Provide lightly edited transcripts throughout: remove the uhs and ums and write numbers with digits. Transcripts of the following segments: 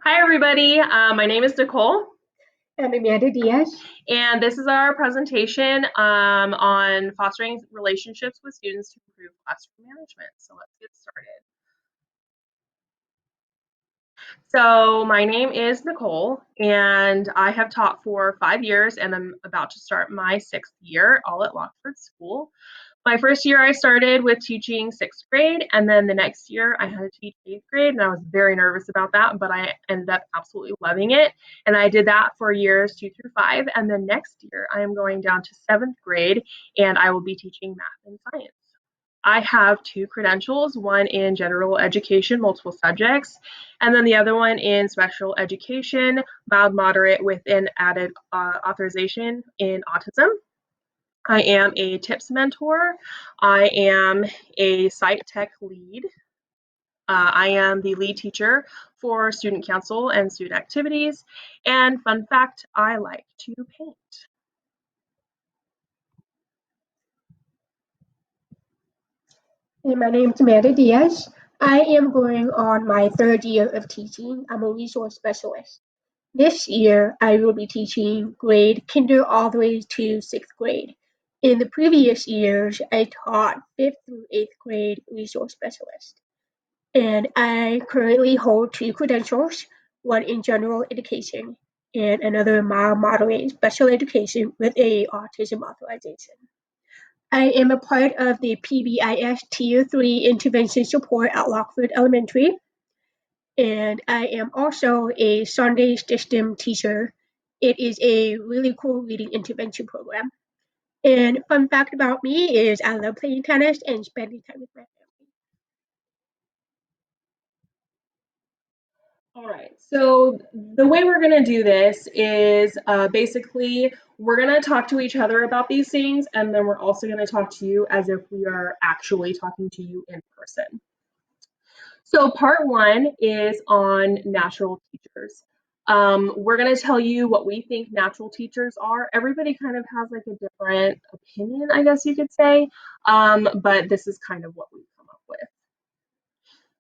Hi, everybody. My name is Nicole, I'm Amanda Diaz. and this is our presentation on fostering relationships with students to improve classroom management. So let's get started. So my name is Nicole, and I have taught for 5 years, and I'm about to start my 6th year, all at Lockford School. My first year, I started with teaching 6th grade, and then the next year, I had to teach 8th grade, and I was very nervous about that, but I ended up absolutely loving it. And I did that for years 2 through 5, and then next year, I am going down to 7th grade, and I will be teaching math and science. I have 2 credentials, one in general education, multiple subjects, and then the other one in special education, mild moderate with an added authorization in autism. I am a TIPS mentor. I am a site tech lead. I am the lead teacher for student council and student activities. And fun fact, I like to paint. Hey, my name is Amanda Diaz. I am going on my third year of teaching. I'm a resource specialist. This year, I will be teaching grade kinder all the way to 6th grade. In the previous years, I taught 5th through 8th grade resource specialist. And I currently hold 2 credentials, one in general education and another mild moderate special education with a autism authorization. I am a part of the PBIS Tier 3 intervention support at Lockford Elementary, and I am also a Sunday system teacher. It is a really cool reading intervention program. And fun fact about me is I love playing tennis and spending time with my family. All right, so the way we're going to do this is basically we're going to talk to each other about these things, and then we're also going to talk to you as if we are actually talking to you in person. So part one is on natural teachers. We're going to tell you what we think natural teachers are. Everybody kind of has like a different opinion, I guess you could say, but this is kind of what we've come up with.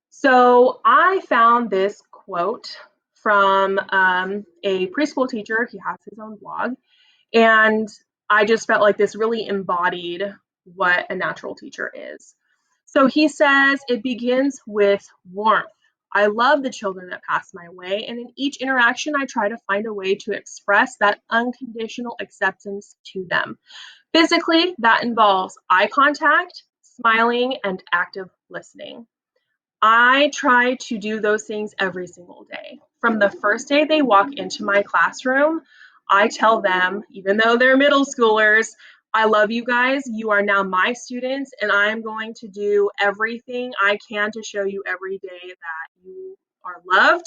So I found this quote from a preschool teacher. He has his own blog, and I just felt like this really embodied what a natural teacher is. So he says, it begins with warmth. I love the children that pass my way, and in each interaction, I try to find a way to express that unconditional acceptance to them. Physically, that involves eye contact, smiling, and active listening. I try to do those things every single day. From the first day they walk into my classroom, I tell them, even though they're middle schoolers, I love you guys. You are now my students, and I'm going to do everything I can to show you every day that you are loved.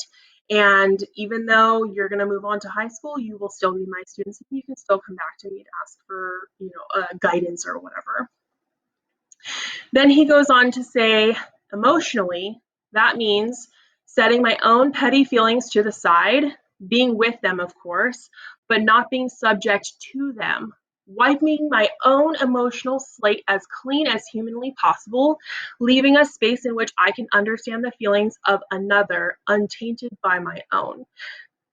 And even though you're going to move on to high school, you will still be my students, and you can still come back to me and ask for, guidance or whatever. Then he goes on to say, emotionally, that means setting my own petty feelings to the side, being with them, of course, but not being subject to them, wiping my own emotional slate as clean as humanly possible, leaving a space in which I can understand the feelings of another untainted by my own.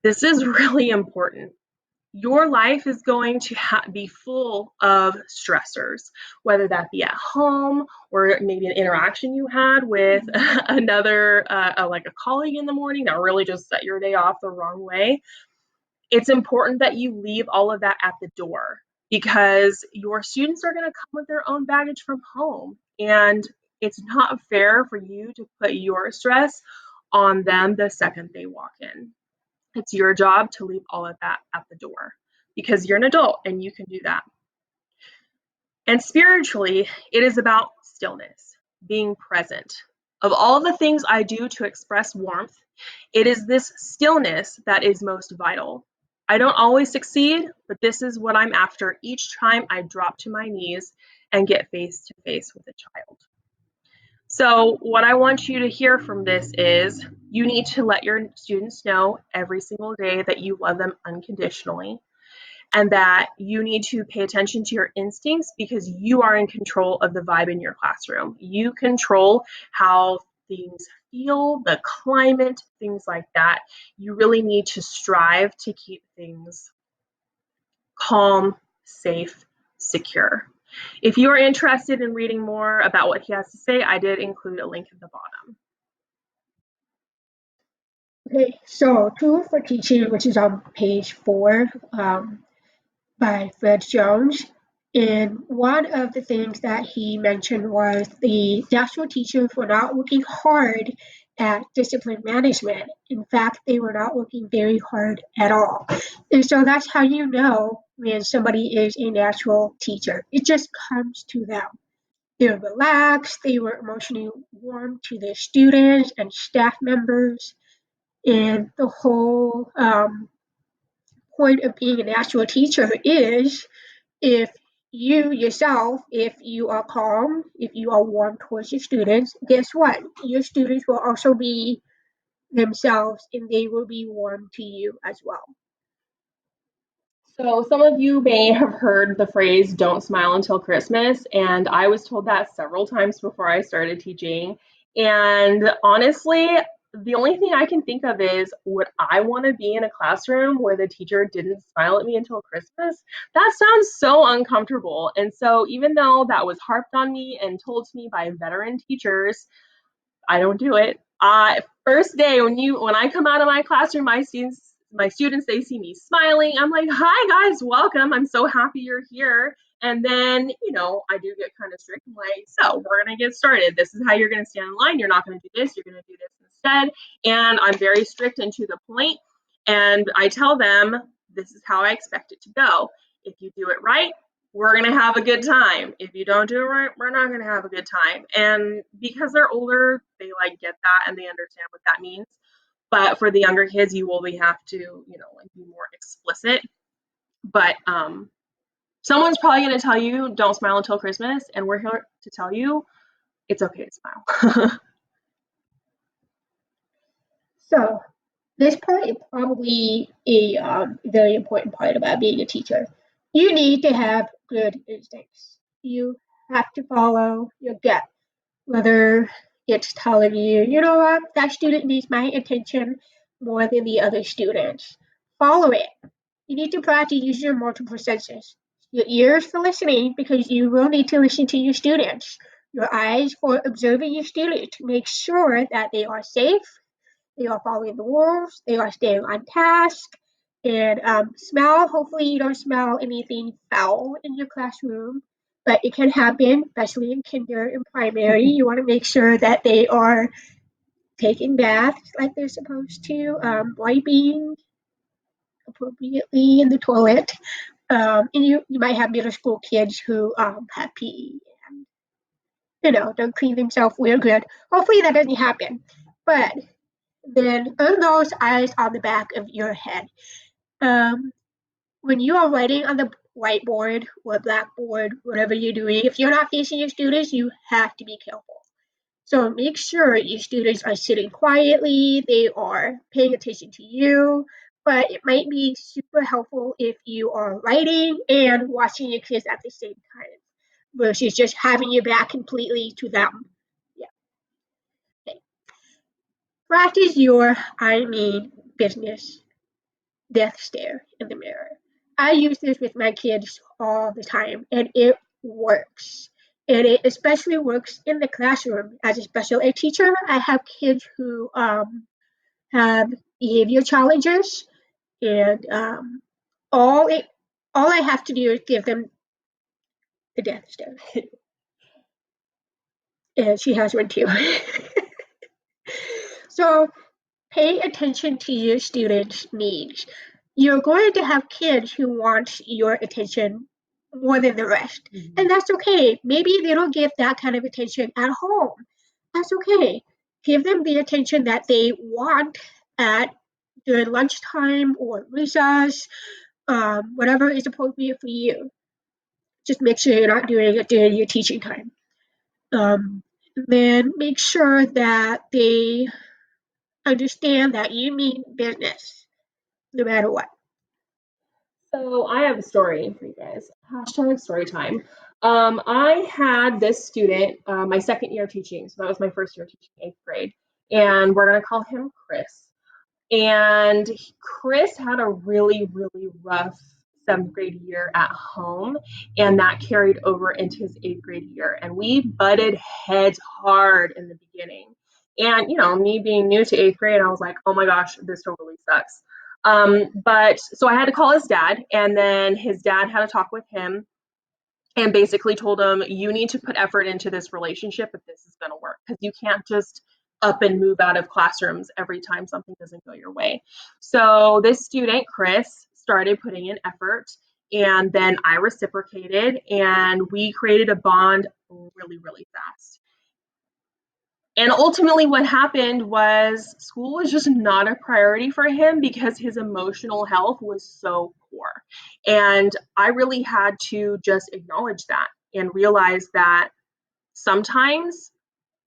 This is really important. Your life is going to be full of stressors, whether that be at home or maybe an interaction you had with another, like a colleague in the morning that really just set your day off the wrong way. It's important that you leave all of that at the door because your students are going to come with their own baggage from home. And it's not fair for you to put your stress on them the second they walk in. It's your job to leave all of that at the door because you're an adult and you can do that. And spiritually, it is about stillness, being present. Of all the things I do to express warmth, it is this stillness that is most vital. I don't always succeed, but this is what I'm after each time I drop to my knees and get face to face with a child. So what I want you to hear from this is you need to let your students know every single day that you love them unconditionally and that you need to pay attention to your instincts because you are in control of the vibe in your classroom. You control how things feel, the climate, things like that. You really need to strive to keep things calm, safe, secure. If you are interested in reading more about what he has to say, I did include a link at the bottom. Okay, so Tool for Teaching, which is on page 4, by Fred Jones. And one of the things that he mentioned was the natural teachers were not working hard at discipline management. In fact, they were not working very hard at all. And so that's how you know when somebody is a natural teacher. It just comes to them. They're relaxed, they were emotionally warm to their students and staff members. And the whole point of being a natural teacher is if you yourself, if you are calm, if you are warm towards your students, guess what? Your students will also be themselves and they will be warm to you as well. So some of you may have heard the phrase "don't smile until Christmas," and I was told that several times before I started teaching. And honestly, the only thing I can think of is, would I want to be in a classroom where the teacher didn't smile at me until Christmas? That sounds so uncomfortable. And so even though that was harped on me and told to me by veteran teachers, I don't do it. First day when I come out of my classroom, my students they see me smiling. I'm like, "Hi guys, welcome. I'm so happy you're here." And then, I do get kind of strict. I'm like, "So, we're going to get started. This is how you're going to stand in line. You're not going to do this. You're going to do this instead." And I'm very strict and to the point. And I tell them, "This is how I expect it to go. If you do it right, we're going to have a good time. If you don't do it right, we're not going to have a good time." And because they're older, they get that and they understand what that means. But for the younger kids, you will have to, be more explicit. But someone's probably going to tell you, "Don't smile until Christmas." And we're here to tell you it's okay to smile. So this part is probably a very important part about being a teacher. You need to have good instincts. You have to follow your gut, whether it's telling you, you know what, that student needs my attention more than the other students. Follow it. You need to practice using your multiple senses. Your ears for listening, because you will need to listen to your students. Your eyes for observing your students to make sure that they are safe, they are following the rules, they are staying on task. And smell, hopefully you don't smell anything foul in your classroom, but it can happen, especially in kinder and primary. You want to make sure that they are taking baths like they're supposed to, wiping appropriately in the toilet. And you might have middle school kids who have PE and, don't clean themselves real good. Hopefully that doesn't happen. But then earn those eyes on the back of your head. Um, when you are writing on the whiteboard or blackboard, whatever you're doing, if you're not facing your students, you have to be careful. So make sure your students are sitting quietly, they are paying attention to you, but it might be super helpful if you are writing and watching your kids at the same time versus just having your back completely to them. Yeah. Okay. Practice your I mean business death stare in the mirror. I use this with my kids all the time, and it works. And it especially works in the classroom. As a special ed teacher, I have kids who have behavior challenges, and all it all I have to do is give them the death stare, and she has one too. So pay attention to your students' needs. You're going to have kids who want your attention more than the rest. Mm-hmm. And that's okay. Maybe they don't get that kind of attention at home. That's okay. Give them the attention that they want at during lunchtime or recess, whatever is appropriate for you. Just make sure you're not doing it during your teaching time. Then make sure that they understand that you mean business no matter what. So I have a story for you guys. Hashtag story time. I had this student, my second year of teaching, so that was my first year teaching 8th grade. and we're going to call him Chris. And Chris had a really, really rough 7th grade year at home, and that carried over into his 8th grade year. And we butted heads hard in the beginning. And, me being new to 8th grade, I was like, oh my gosh, this totally sucks. But so I had to call his dad, and then his dad had a talk with him and basically told him, you need to put effort into this relationship if this is going to work, because you can't just up and move out of classrooms every time something doesn't go your way. So this student, Chris, started putting in effort, and then I reciprocated, and we created a bond really, really fast. And ultimately what happened was school was just not a priority for him because his emotional health was so poor. And I really had to just acknowledge that and realize that sometimes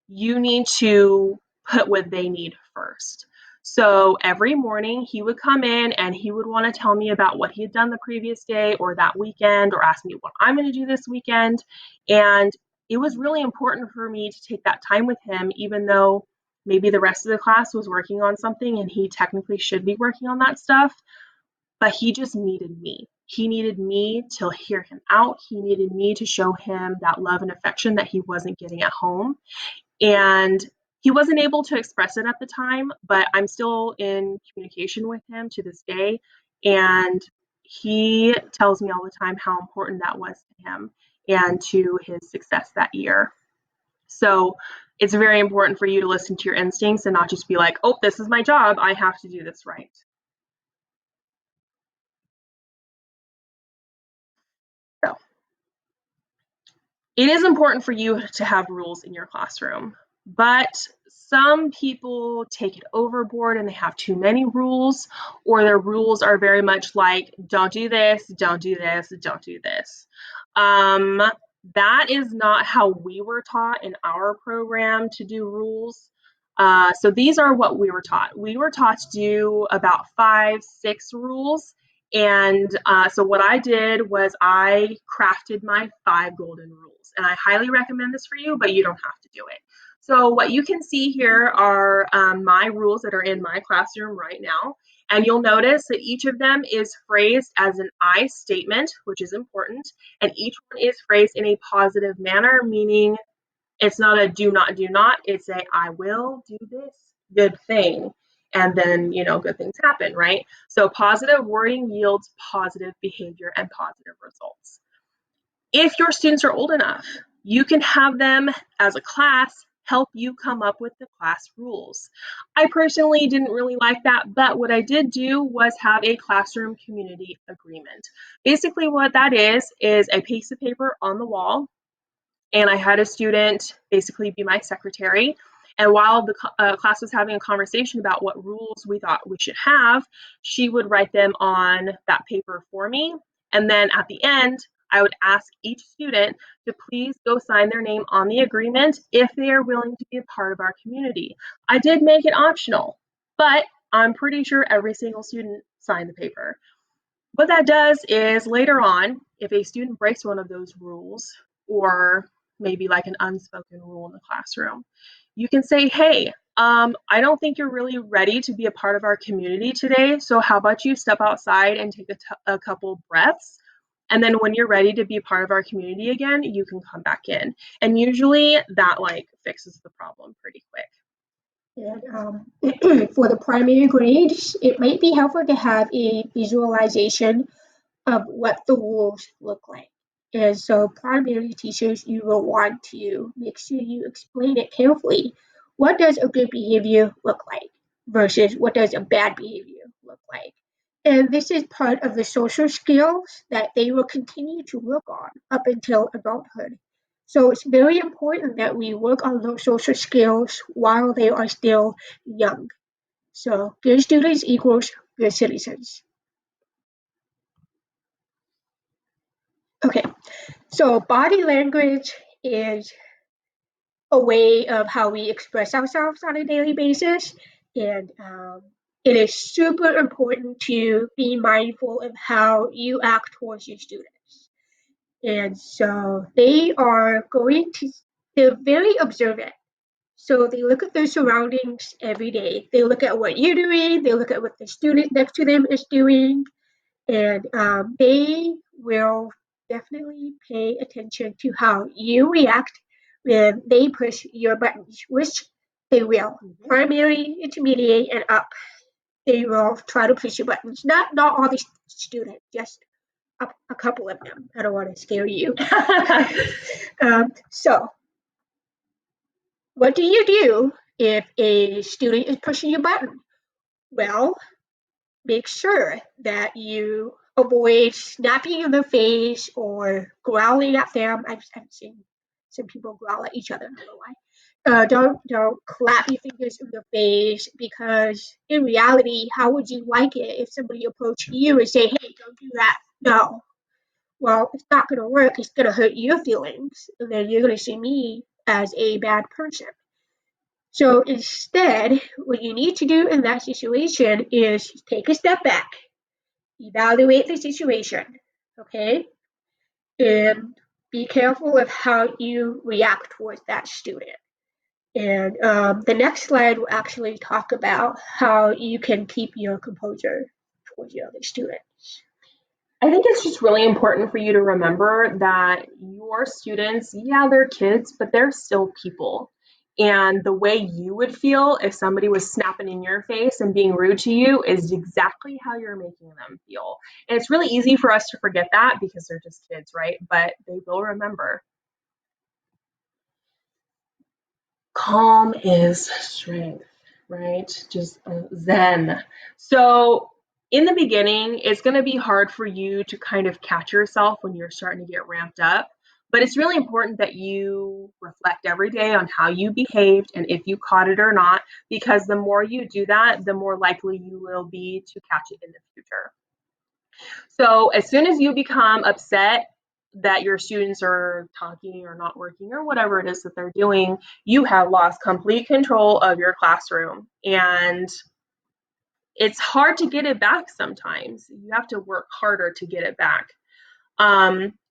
you need to put what they need first. So every morning he would come in and he would want to tell me about what he had done the previous day or that weekend, or ask me what I'm going to do this weekend. And it was really important for me to take that time with him, even though maybe the rest of the class was working on something and he technically should be working on that stuff. But he just needed me. He needed me to hear him out. He needed me to show him that love and affection that he wasn't getting at home. And he wasn't able to express it at the time, but I'm still in communication with him to this day. And he tells me all the time how important that was to him and to his success that year. So it's very important for you to listen to your instincts and not just be like, oh, this is my job, I have to do this right. So it is important for you to have rules in your classroom, but some people take it overboard and they have too many rules, or their rules are very much like, don't do this, don't do this, don't do this. Um, that is not how we were taught in our program to do rules. So these are what we were taught. We were taught to do about 5, 6 rules. And so what I did was I crafted my 5 golden rules. And I highly recommend this for you, but you don't have to do it. So what you can see here are my rules that are in my classroom right now. And you'll notice that each of them is phrased as an I statement, which is important. And each one is phrased in a positive manner, meaning it's not a do not, it's a I will do this good thing. And then, good things happen, right? So positive wording yields positive behavior and positive results. If your students are old enough, you can have them as a class help you come up with the class rules. I personally didn't really like that, but what I did do was have a classroom community agreement. Basically what that is a piece of paper on the wall, and I had a student basically be my secretary. And while the class was having a conversation about what rules we thought we should have, she would write them on that paper for me. And then at the end, I would ask each student to please go sign their name on the agreement if they are willing to be a part of our community. I did make it optional, but I'm pretty sure every single student signed the paper. What that does is later on, if a student breaks one of those rules, or maybe like an unspoken rule in the classroom, you can say, hey, I don't think you're really ready to be a part of our community today. So how about you step outside and take a couple breaths? And then when you're ready to be a part of our community again, you can come back in. And usually that fixes the problem pretty quick. And for the primary grades, it might be helpful to have a visualization of what the rules look like. And so primary teachers, you will want to make sure you explain it carefully. What does a good behavior look like versus what does a bad behavior look like? And this is part of the social skills that they will continue to work on up until adulthood. So it's very important that we work on those social skills while they are still young. So good students equals good citizens. Okay, so body language is a way of how we express ourselves on a daily basis, and it is super important to be mindful of how you act towards your students. And so they're very observant. So they look at their surroundings every day. They look at what you're doing, they look at what the student next to them is doing, and they will definitely pay attention to how you react when they push your buttons, which they will. Primary, intermediate, and up. They will try to push your buttons. Not all the students, just a couple of them. I don't want to scare you. So, what do you do if a student is pushing your button? Well, make sure that you avoid snapping in their face or growling at them. I've seen some people growl at each other. I don't know why. Don't clap your fingers in their face, because in reality, how would you like it if somebody approached you and say, "Hey, don't do that"? No. Well, it's not going to work. It's going to hurt your feelings, and then you're going to see me as a bad person. So instead, what you need to do in that situation is take a step back, evaluate the situation, okay? And be careful of how you react towards that student. And the next slide will actually talk about how you can keep your composure towards your other students. I think it's just really important for you to remember that your students, yeah, they're kids, but they're still people. And the way you would feel if somebody was snapping in your face and being rude to you is exactly how you're making them feel. And it's really easy for us to forget that because they're just kids, right? But they will remember. Calm is strength, right? Just zen. So, in the beginning, it's going to be hard for you to kind of catch yourself when you're starting to get ramped up. But it's really important that you reflect every day on how you behaved and if you caught it or not, because the more you do that, the more likely you will be to catch it in the future. So as soon as you become upset that your students are talking or not working or whatever it is that they're doing, you have lost complete control of your classroom. And it's hard to get it back sometimes. You have to work harder to get it back.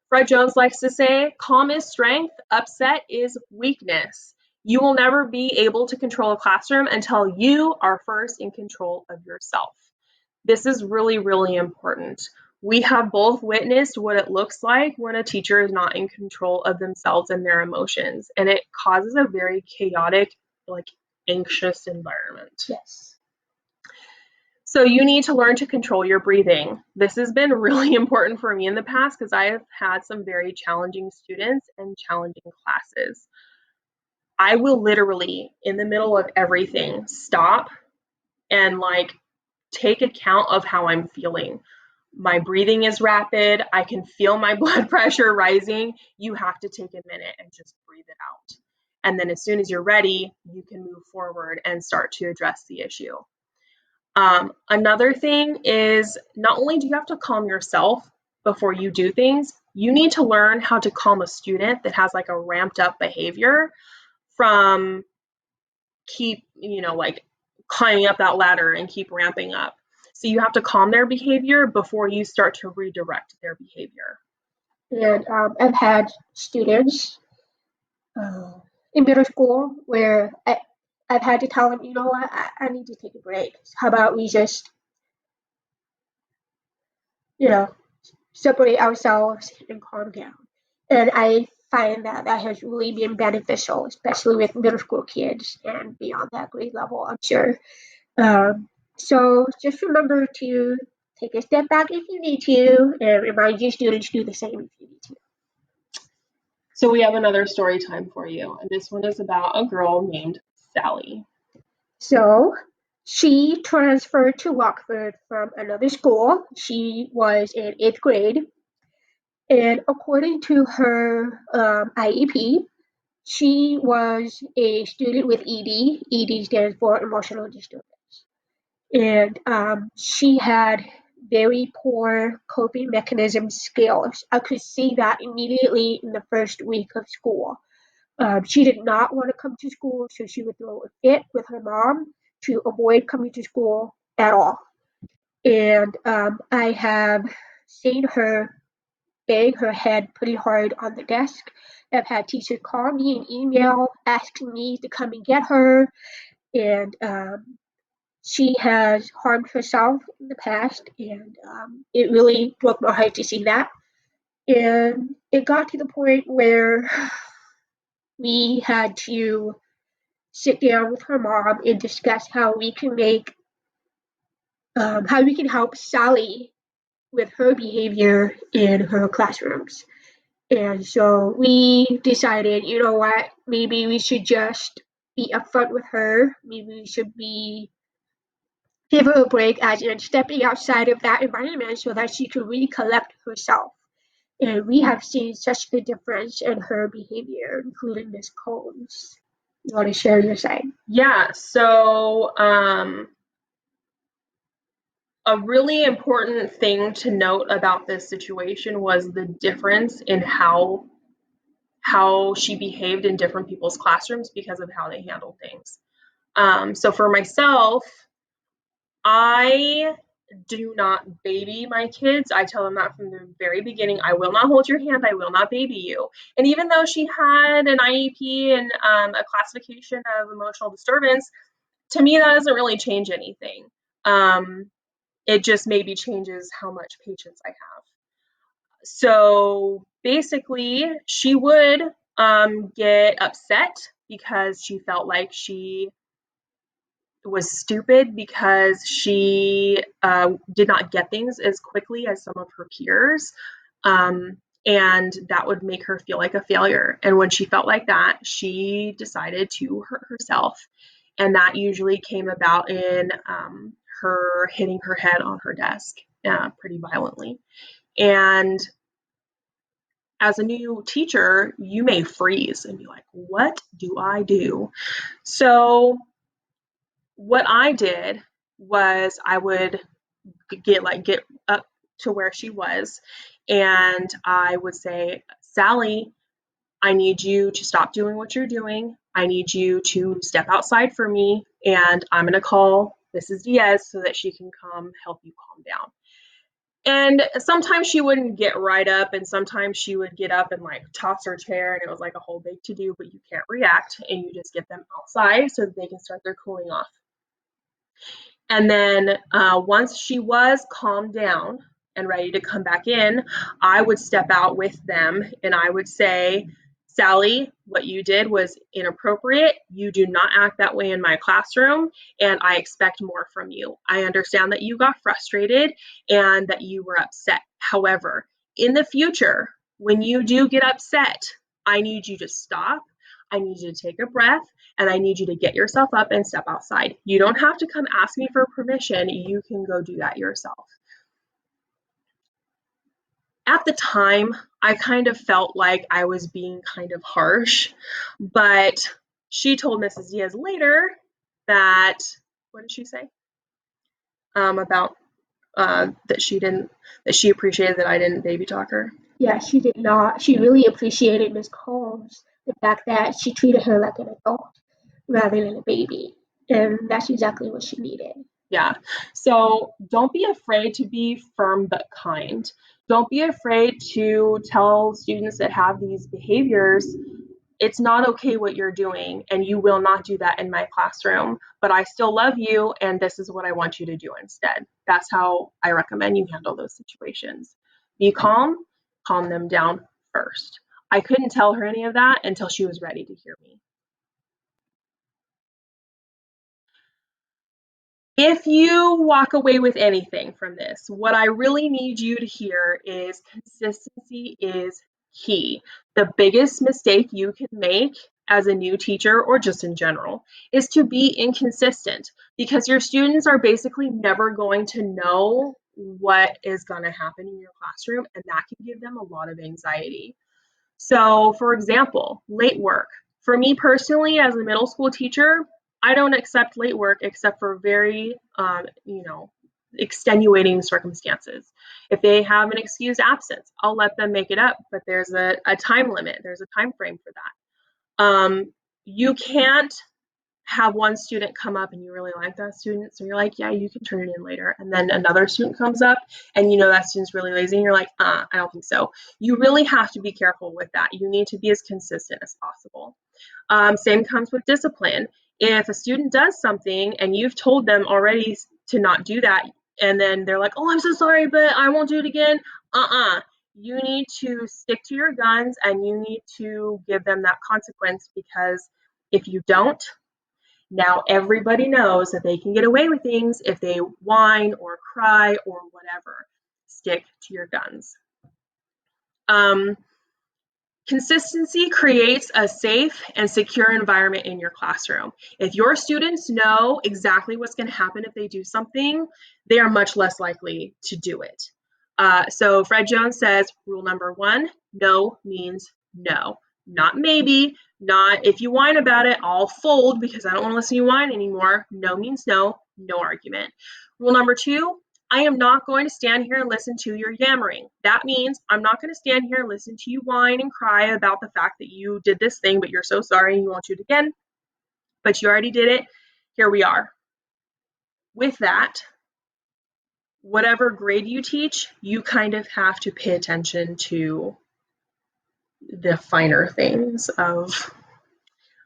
Fred Jones likes to say, calm is strength, upset is weakness. You will never be able to control a classroom until you are first in control of yourself. This is really, really important. We have both witnessed what it looks like when a teacher is not in control of themselves and their emotions, and it causes a very chaotic, like anxious environment. Yes. So you need to learn to control your breathing. This has been really important for me in the past because I have had some very challenging students and challenging classes. I will literally, in the middle of everything, stop and take account of how I'm feeling. My breathing is rapid. I can feel my blood pressure rising. You have to take a minute and just breathe it out. And then as soon as you're ready, you can move forward and start to address the issue. Another thing is not only do you have to calm yourself before you do things, you need to learn how to calm a student that has like a ramped up behavior from climbing up that ladder and keep ramping up. So you have to calm their behavior before you start to redirect their behavior. And I've had students uh, in middle school where I've had to tell them, you know what, I need to take a break. How about we just, separate ourselves and calm down? And I find that that has really been beneficial, especially with middle school kids and beyond that grade level, I'm sure. So just remember to take a step back if you need to, and remind your students to do the same if you need to. So we have another story time for you, and this one is about a girl named Sally. So she transferred to Rockford from another school. She was in 8th grade, and according to her IEP, she was a student with ED. ED stands for emotional disturbance. And she had very poor coping mechanism skills. I could see that immediately in the first week of school. She did not want to come to school, so she would throw a fit with her mom to avoid coming to school at all. And I have seen her bang her head pretty hard on the desk I've had teachers call me and email asking me to come and get her, and she has harmed herself in the past, and it really broke my heart to see that. And it got to the point where we had to sit down with her mom and discuss how we can help Sally with her behavior in her classrooms. And so we decided, you know what, maybe we should just be upfront with her. Maybe we should give her a break, as in stepping outside of that environment so that she can recollect herself. And we have seen such a difference in her behavior, including Miss Combs. You want to share your side? Yeah, so a really important thing to note about this situation was the difference in how she behaved in different people's classrooms because of how they handled things. So for myself, I do not baby my kids. I tell them that from the very beginning. I will not hold your hand. I will not baby you. And even though she had an IEP and a classification of emotional disturbance, to me, that doesn't really change anything. It just maybe changes how much patience I have. So basically, she would get upset because she felt like she was stupid because she did not get things as quickly as some of her peers. And that would make her feel like a failure. And when she felt like that, she decided to hurt herself. And that usually came about in her hitting her head on her desk pretty violently. And as a new teacher, you may freeze and be like, what do I do? So what I did was I would get up to where she was, and I would say, Sally, I need you to stop doing what you're doing. I need you to step outside for me, and I'm going to call Mrs. Diaz so that she can come help you calm down. And sometimes she wouldn't get right up, and sometimes she would get up and like toss her chair, and it was like a whole big to do, but you can't react, and you just get them outside so that they can start their cooling off. And then once she was calmed down and ready to come back in, I would step out with them and I would say, Sally, what you did was inappropriate. You do not act that way in my classroom, and I expect more from you. I understand that you got frustrated and that you were upset. However, in the future, when you do get upset, I need you to stop. I need you to take a breath, and I need you to get yourself up and step outside. You don't have to come ask me for permission. You can go do that yourself. At the time, I kind of felt like I was being kind of harsh, but she told Mrs. Diaz later that, what did she say? About that she appreciated that I didn't baby talk her. Yeah, she did not. She really appreciated Miss Combs, the fact that she treated her like an adult rather than a baby. And that's exactly what she needed. Yeah. So don't be afraid to be firm but kind. Don't be afraid to tell students that have these behaviors, it's not okay what you're doing, and you will not do that in my classroom, but I still love you, and this is what I want you to do instead. That's how I recommend you handle those situations. Be calm, calm them down first. I couldn't tell her any of that until she was ready to hear me. If you walk away with anything from this, what I really need you to hear is consistency is key. The biggest mistake you can make as a new teacher or just in general is to be inconsistent, because your students are basically never going to know what is going to happen in your classroom, and that can give them a lot of anxiety. So, for example, late work. For me personally, as a middle school teacher, I don't accept late work except for very, extenuating circumstances. If they have an excused absence, I'll let them make it up, but there's a time limit, there's a time frame for that. You can't have one student come up and you really like that student, so you're like, yeah, you can turn it in later. And then another student comes up and you know that student's really lazy and you're like, I don't think so. You really have to be careful with that. You need to be as consistent as possible. Same comes with discipline. If a student does something and you've told them already to not do that, and then they're like, oh, I'm so sorry, but I won't do it again. You need to stick to your guns and you need to give them that consequence, because if you don't, now everybody knows that they can get away with things if they whine or cry or whatever. Stick to your guns. Um, Consistency creates a safe and secure environment in your classroom. If your students know exactly what's going to happen if they do something, they are much less likely to do it. So Fred Jones says, rule number 1, no means no. Not maybe, not if you whine about it, I'll fold because I don't want to listen to you whine anymore. No means no, no argument. Rule number 2, I am not going to stand here and listen to your yammering. That means I'm not going to stand here and listen to you whine and cry about the fact that you did this thing, but you're so sorry and you won't do it again. But you already did it. Here we are. With that, whatever grade you teach, you kind of have to pay attention to the finer things of,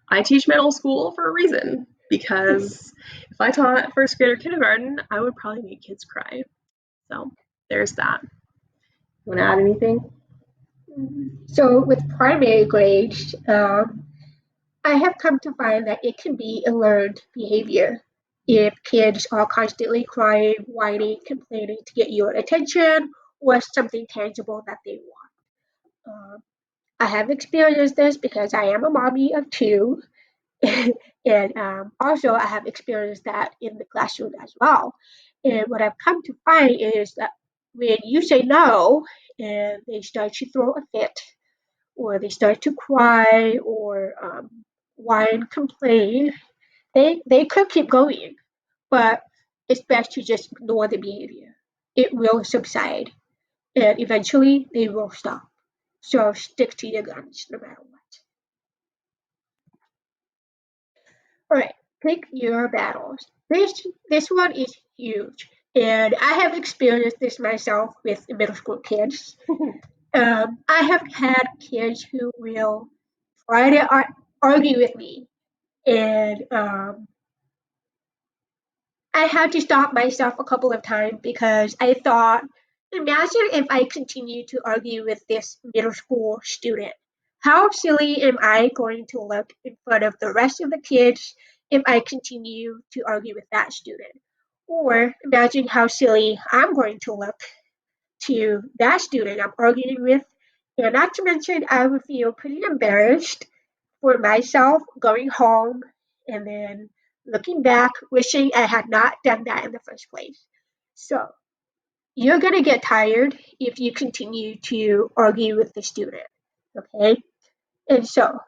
I teach middle school for a reason, because if I taught first grade or kindergarten, I would probably make kids cry. So there's that. You want to add anything? So with primary grades, I have come to find that it can be a learned behavior. If kids are constantly crying, whining, complaining to get your attention or something tangible that they want. I have experienced this because I am a mommy of two, and also I have experienced that in the classroom as well. And what I've come to find is that when you say no and they start to throw a fit, or they start to cry or whine, complain, they could keep going, but it's best to just ignore the behavior. It will subside, and eventually they will stop. So stick to your guns no matter what. All right, pick your battles. This one is huge, and I have experienced this myself with middle school kids. I have had kids who will try to argue with me, and I had to stop myself a couple of times because I thought, imagine if I continue to argue with this middle school student. How silly am I going to look in front of the rest of the kids if I continue to argue with that student? Or imagine how silly I'm going to look to that student I'm arguing with. And not to mention, I would feel pretty embarrassed for myself going home and then looking back, wishing I had not done that in the first place. So you're going to get tired if you continue to argue with the student. Okay? And so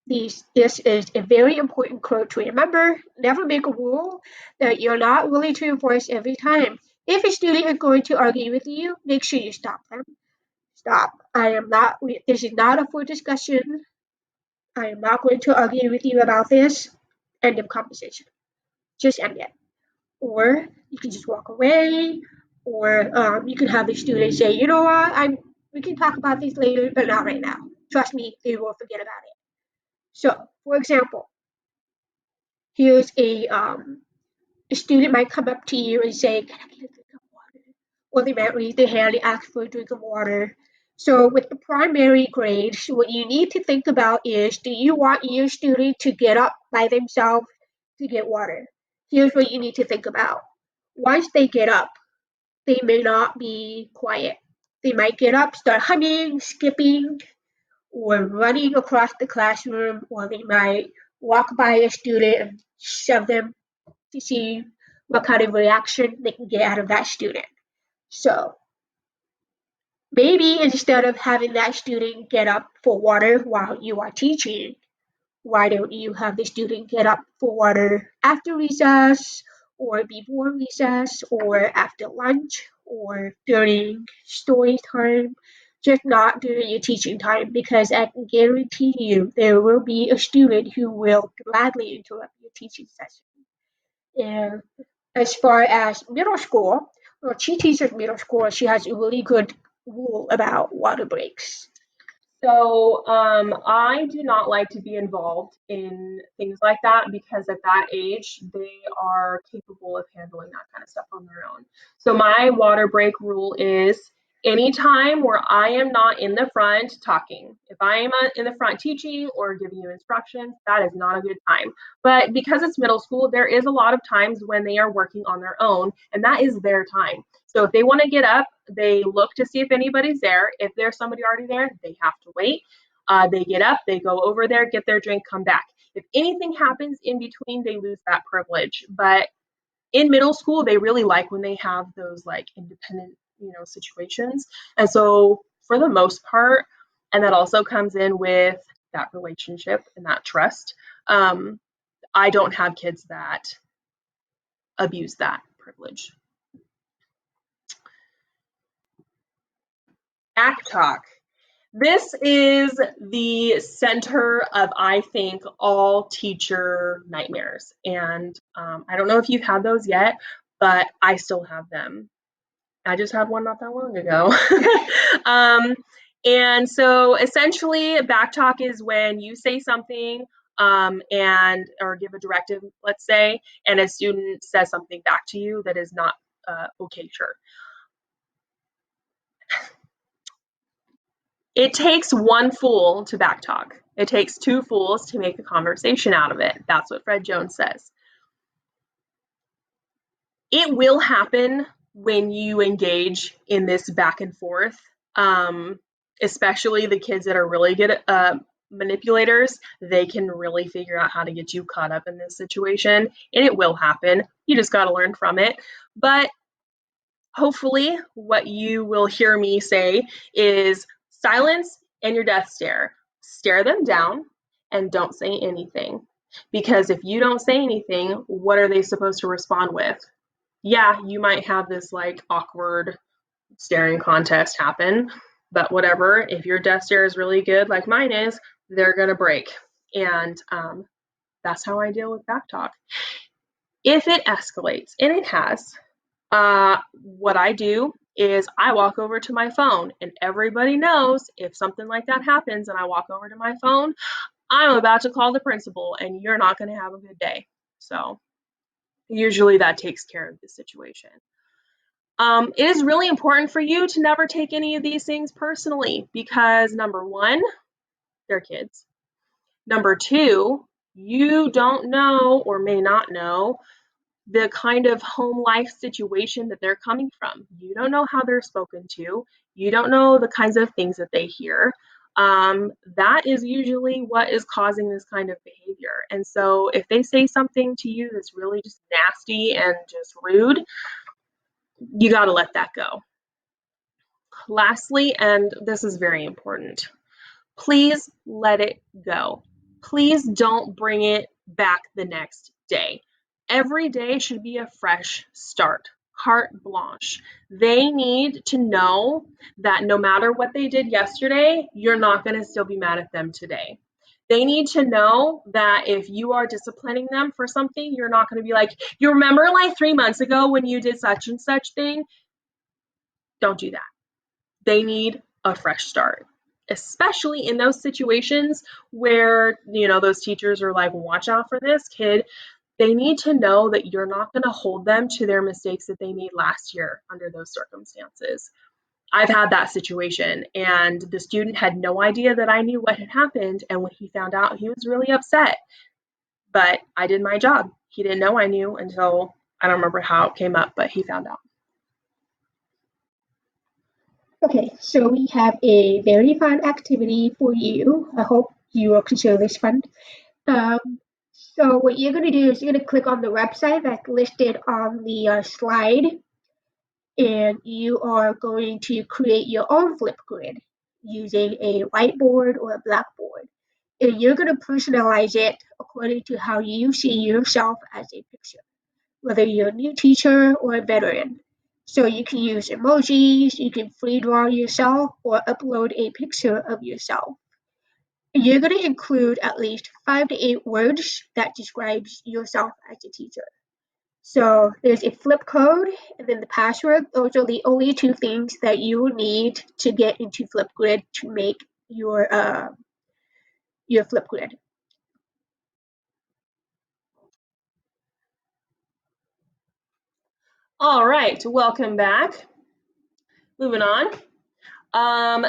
this is a very important quote to remember. Never make a rule that you're not willing to enforce every time. If a student is going to argue with you, make sure you stop them. Stop. I am not, this is not a full discussion. I am not going to argue with you about this. End of conversation. Just end it. Or you can just walk away, or you can have the student say, you know what, we can talk about this later, but not right now. Trust me, they will forget about it. So, for example, here's a student might come up to you and say, can I get a drink of water? Or they might raise their hand and ask for a drink of water. So with the primary grades, what you need to think about is, do you want your student to get up by themselves to get water? Here's what you need to think about. Once they get up, they may not be quiet. They might get up, start humming, skipping, or running across the classroom, or they might walk by a student and shove them to see what kind of reaction they can get out of that student. So maybe instead of having that student get up for water while you are teaching, why don't you have the student get up for water after recess, or before recess, or after lunch, or during story time? just not during your teaching time, because I can guarantee you there will be a student who will gladly interrupt your teaching session. And as far as middle school, well, she teaches middle school. She has a really good rule about water breaks. So I do not like to be involved in things like that because at that age they are capable of handling that kind of stuff on their own. So my water break rule is anytime where I am not in the front talking. If I am in the front teaching or giving you instructions, that is not a good time. But because it's middle school, there is a lot of times when they are working on their own, and that is their time. So if they want to get up, they look to see if anybody's there. If there's somebody already there, they have to wait. They get up, they go over there, get their drink, come back. If anything happens in between, they lose that privilege. But in middle school, they really like when they have those like independent, situations. And so for the most part, and that also comes in with that relationship and that trust. I don't have kids that abuse that privilege. Back talk. This is the center of, I think, all teacher nightmares. And I don't know if you've had those yet, but I still have them. I just had one not that long ago. And so essentially, backtalk is when you say something and or give a directive, let's say, and a student says something back to you that is not okay, sure. It takes one fool to backtalk. It takes two fools to make a conversation out of it. That's what Fred Jones says. It will happen when you engage in this back and forth, especially the kids that are really good at manipulators. They can really figure out how to get you caught up in this situation, and it will happen. You just got to learn from it. But hopefully, what you will hear me say is silence and your death stare. Stare them down and don't say anything. Because if you don't say anything, what are they supposed to respond with? Yeah, you might have this like awkward staring contest happen, but whatever. If your death stare is really good, like mine is, they're going to break. And that's how I deal with backtalk. If it escalates, and it has, what I do is I walk over to my phone, and everybody knows if something like that happens and I walk over to my phone, I'm about to call the principal and you're not going to have a good day. So usually that takes care of the situation. It is really important for you to never take any of these things personally because number one, they're kids. Number two, you don't know or may not know the kind of home life situation that they're coming from. You don't know how they're spoken to. You don't know the kinds of things that they hear. That is usually what is causing this kind of behavior. And so if they say something to you that's really just nasty and just rude, you got to let that go. Lastly, and this is very important, please let it go. Please don't bring it back the next day. Every day should be a fresh start, carte blanche. They need to know that no matter what they did yesterday, you're not going to still be mad at them today. They need to know that if you are disciplining them for something, you're not going to be like, you remember like 3 months ago when you did such and such thing? Don't do that. They need a fresh start, especially in those situations where, those teachers are like, watch out for this kid. They need to know that you're not going to hold them to their mistakes that they made last year under those circumstances. I've had that situation, and the student had no idea that I knew what had happened. And when he found out, he was really upset. But I did my job. He didn't know I knew until I don't remember how it came up, but he found out. Okay, so we have a very fun activity for you. I hope you will consider this fun. So what you're going to do is you're going to click on the website that's listed on the slide, and you are going to create your own FLIPGRID using a whiteboard or a blackboard. And you're going to personalize it according to how you see yourself as a picture, whether you're a new teacher or a veteran. So you can use emojis, you can free draw yourself, or upload a picture of yourself. You're going to include at least 5 to 8 words that describes yourself as a teacher. So there's a flip code and then the password. Those are the only two things that you will need to get into FLIPGRID to make your FLIPGRID. All right, welcome back. Moving on.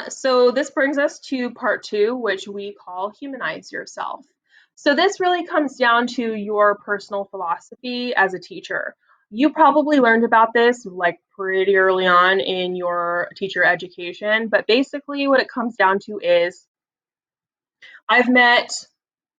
So this brings us to part 2, which we call humanize yourself. So this really comes down to your personal philosophy as a teacher. You probably learned about this like pretty early on in your teacher education, but basically what it comes down to is I've met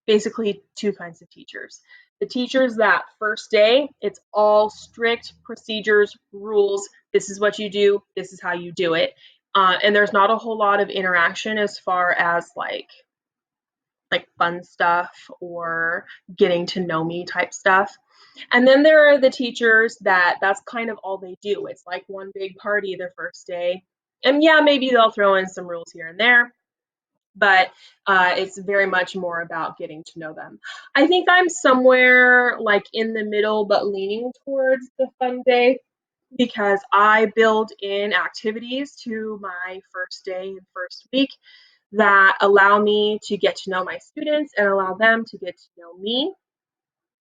basically 2 kinds of teachers. The teachers that first day, it's all strict procedures, rules. This is what you do. This is how you do it. And there's not a whole lot of interaction as far as like fun stuff or getting to know me type stuff. And then there are the teachers that's kind of all they do. It's like one big party the first day. And yeah, maybe they'll throw in some rules here and there, but it's very much more about getting to know them. I think I'm somewhere like in the middle, but leaning towards the fun day because I build in activities to my first day and first week that allow me to get to know my students and allow them to get to know me.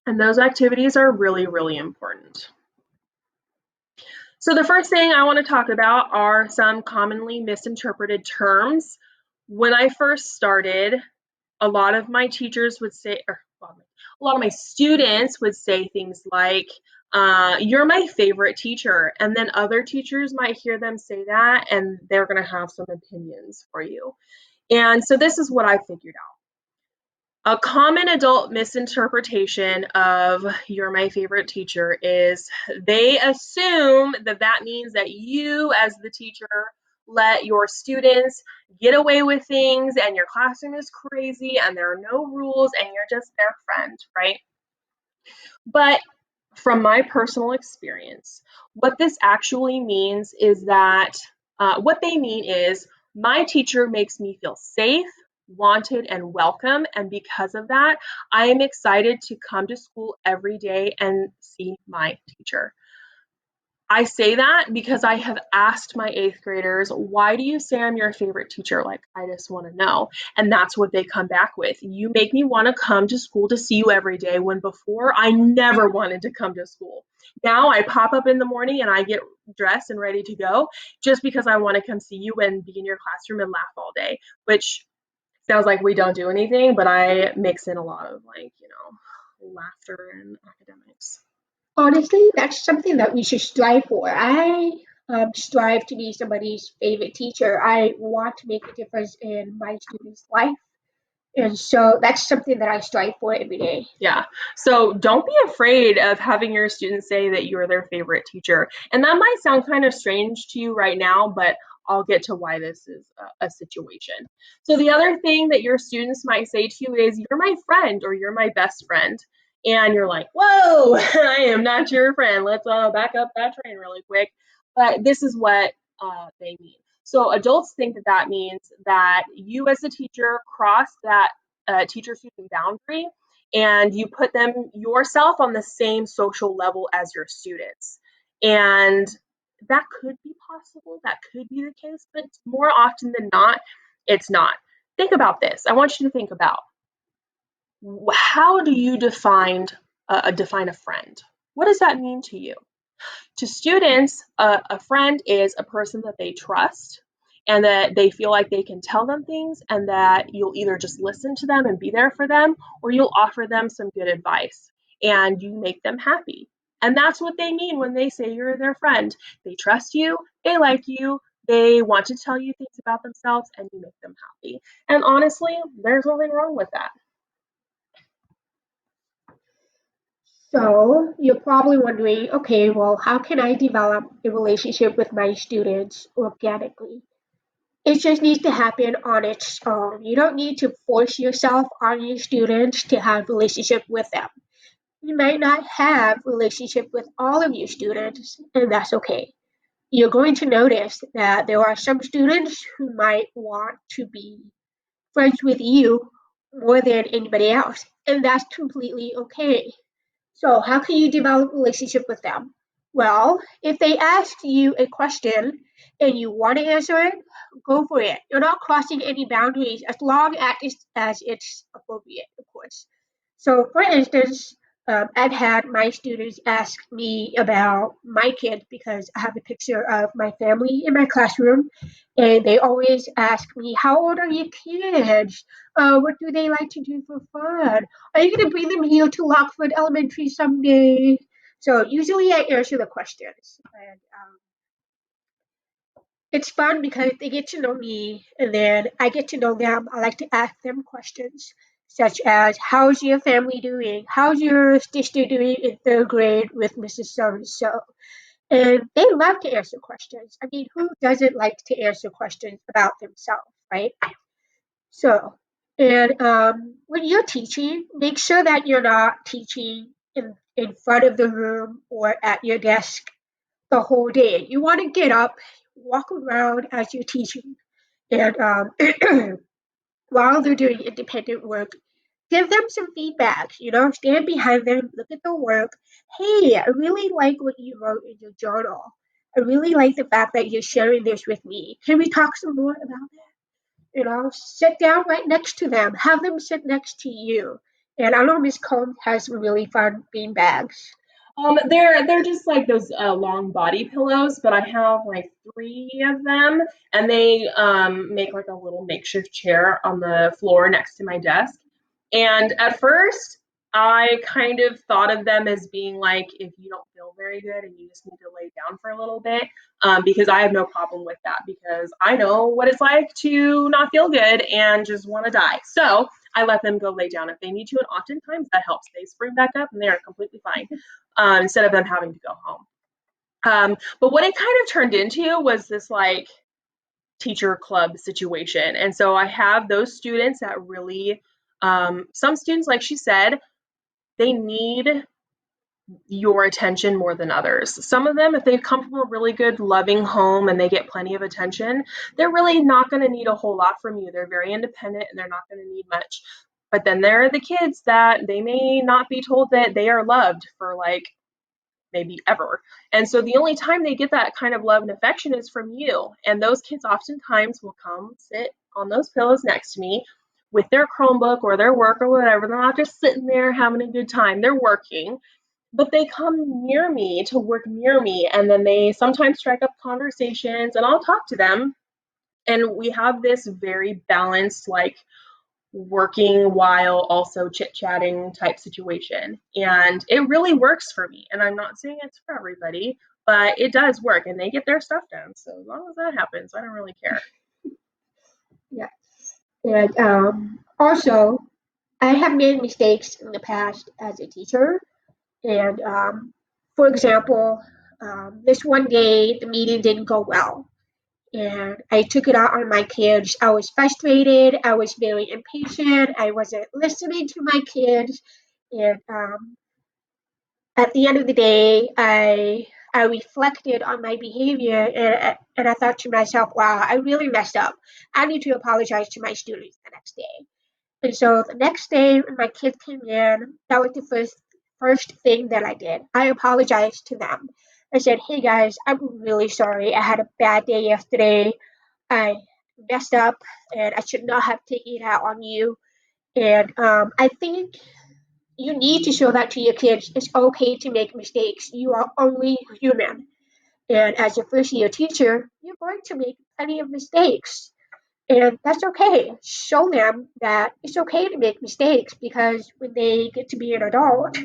And those activities are really, really important. So the first thing I want to talk about are some commonly misinterpreted terms. When I first started, a lot of my teachers would say, or a lot of my students would say things like, you're my favorite teacher. And then other teachers might hear them say that and they're going to have some opinions for you. And so this is what I figured out. A common adult misinterpretation of you're my favorite teacher is they assume that that means that you, as the teacher, let your students get away with things and your classroom is crazy and there are no rules and you're just their friend, right? But from my personal experience, what this actually means is that what they mean is my teacher makes me feel safe, wanted, and welcome. And because of that, I am excited to come to school every day and see my teacher. I say that because I have asked my 8th graders, why do you say I'm your favorite teacher? Like, I just want to know. And that's what they come back with. You make me want to come to school to see you every day, when before I never wanted to come to school. Now I pop up in the morning and I get dressed and ready to go just because I want to come see you and be in your classroom and laugh all day, which sounds like we don't do anything, but I mix in a lot of laughter and academics. Honestly, that's something that we should strive for. I strive to be somebody's favorite teacher. I want to make a difference in my students' life. And so that's something that I strive for every day. Yeah. So don't be afraid of having your students say that you're their favorite teacher. And that might sound kind of strange to you right now, but I'll get to why this is a situation. So the other thing that your students might say to you is, you're my friend or you're my best friend. And you're like, whoa, I am not your friend. Let's back up that train really quick. But this is what they mean. So adults think that that means that you as a teacher cross that teacher student boundary and you put them yourself on the same social level as your students. And that could be possible, that could be the case, but more often than not, it's not. Think about this. I want you to think about, how do you define a friend? What does that mean to you? To students, a friend is a person that they trust and that they feel like they can tell them things and that you'll either just listen to them and be there for them, or you'll offer them some good advice and you make them happy. And that's what they mean when they say you're their friend. They trust you, they like you, they want to tell you things about themselves, and you make them happy. And honestly, there's nothing wrong with that. So you're probably wondering, okay, well, how can I develop a relationship with my students organically? It just needs to happen on its own. You don't need to force yourself on your students to have relationship with them. You might not have relationship with all of your students, and that's okay. you're going to notice that there are some students who might want to be friends with you more than anybody else, and that's completely okay. So how can you develop a relationship with them? Well, if they ask you a question and you want to answer it, go for it. You're not crossing any boundaries as long as it's appropriate, of course. So, for instance, I've had my students ask me about my kids because I have a picture of my family in my classroom, and they always ask me, "How old are your kids? What do they like to do for fun? Are you going to bring them here to Lockford Elementary someday?" So usually I answer the questions, and it's fun because they get to know me and then I get to know them. I like to ask them questions such as, "How's your family doing? How's your sister doing in third grade with Mrs. So and so?" And they love to answer questions. I mean, who doesn't like to answer questions about themselves, right? So, and when you're teaching, make sure that you're not teaching in front of the room or at your desk the whole day. You want to get up, walk around as you're teaching, and while they're doing independent work, give them some feedback. Stand behind them, look at the work. "Hey, I really like what you wrote in your journal. I really like the fact that you're sharing this with me. Can we talk some more about that?" Sit down right next to them. Have them sit next to you. And I know Miss Cont has some really fun bean bags. They're just like those long body pillows, but I have like three of them, and they make like a little makeshift chair on the floor next to my desk. And at first, I kind of thought of them as being like if you don't feel very good and you just need to lay down for a little bit, because I have no problem with that because I know what it's like to not feel good and just want to die. So I let them go lay down if they need to, and oftentimes that helps. They spring back up and they are completely fine, instead of them having to go home. But what it kind of turned into was this like teacher club situation. And so I have those students that really, some students, like she said, they need your attention more than others. Some of them, if they come from a really good, loving home and they get plenty of attention, they're really not going to need a whole lot from you. They're very independent and they're not going to need much. But then there are the kids that they may not be told that they are loved for like maybe ever. And so the only time they get that kind of love and affection is from you. And those kids oftentimes will come sit on those pillows next to me with their Chromebook or their work or whatever. They're not just sitting there having a good time, they're working. But they come near me to work near me, and then they sometimes strike up conversations, and I'll talk to them. And we have this very balanced, like, working while also chit chatting type situation. And it really works for me. And I'm not saying it's for everybody, but it does work and they get their stuff done. So as long as that happens, I don't really care. Yeah. And also, I have made mistakes in the past as a teacher. And for example, this one day the meeting didn't go well. And I took it out on my kids. I was frustrated. I was very impatient. I wasn't listening to my kids. And at the end of the day, I reflected on my behavior and I thought to myself, wow, I really messed up. I need to apologize to my students the next day. And so the next day when my kids came in, that was the first thing that I did. I apologized to them. I said, "Hey guys, I'm really sorry. I had a bad day yesterday. I messed up and I should not have taken it out on you." And I think you need to show that to your kids. It's okay to make mistakes. You are only human. And as a first year teacher, you're going to make plenty of mistakes. And that's okay. Show them that it's okay to make mistakes because when they get to be an adult,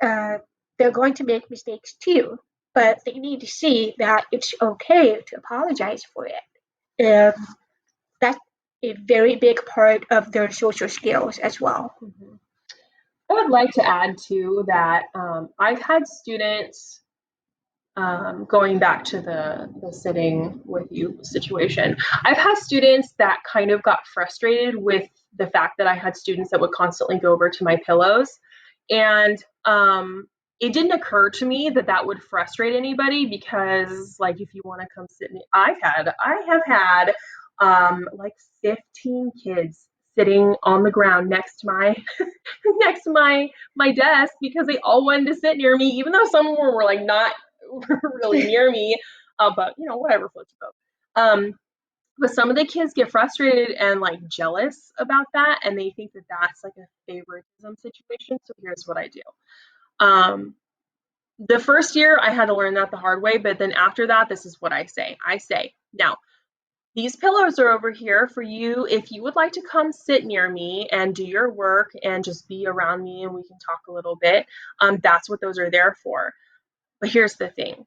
uh, they're going to make mistakes too. But they need to see that it's okay to apologize for it. And that's a very big part of their social skills as well. Mm-hmm. I would like to add too that I've had students, going back to the sitting with you situation, I've had students that kind of got frustrated with the fact that I had students that would constantly go over to my pillows. And it didn't occur to me that that would frustrate anybody, because like if you want to come sit, I have had like 15 kids sitting on the ground next to my next to my desk, because they all wanted to sit near me, even though some of them were like not really near me. But you know, whatever floats your boat. But some of the kids get frustrated and like jealous about that, and they think that that's like a favoritism situation. So here's what I do. The first year I had to learn that the hard way, but then after that, this is what I say. I say, now, these pillows are over here for you if you would like to come sit near me and do your work and just be around me and we can talk a little bit. That's what those are there for. But here's the thing.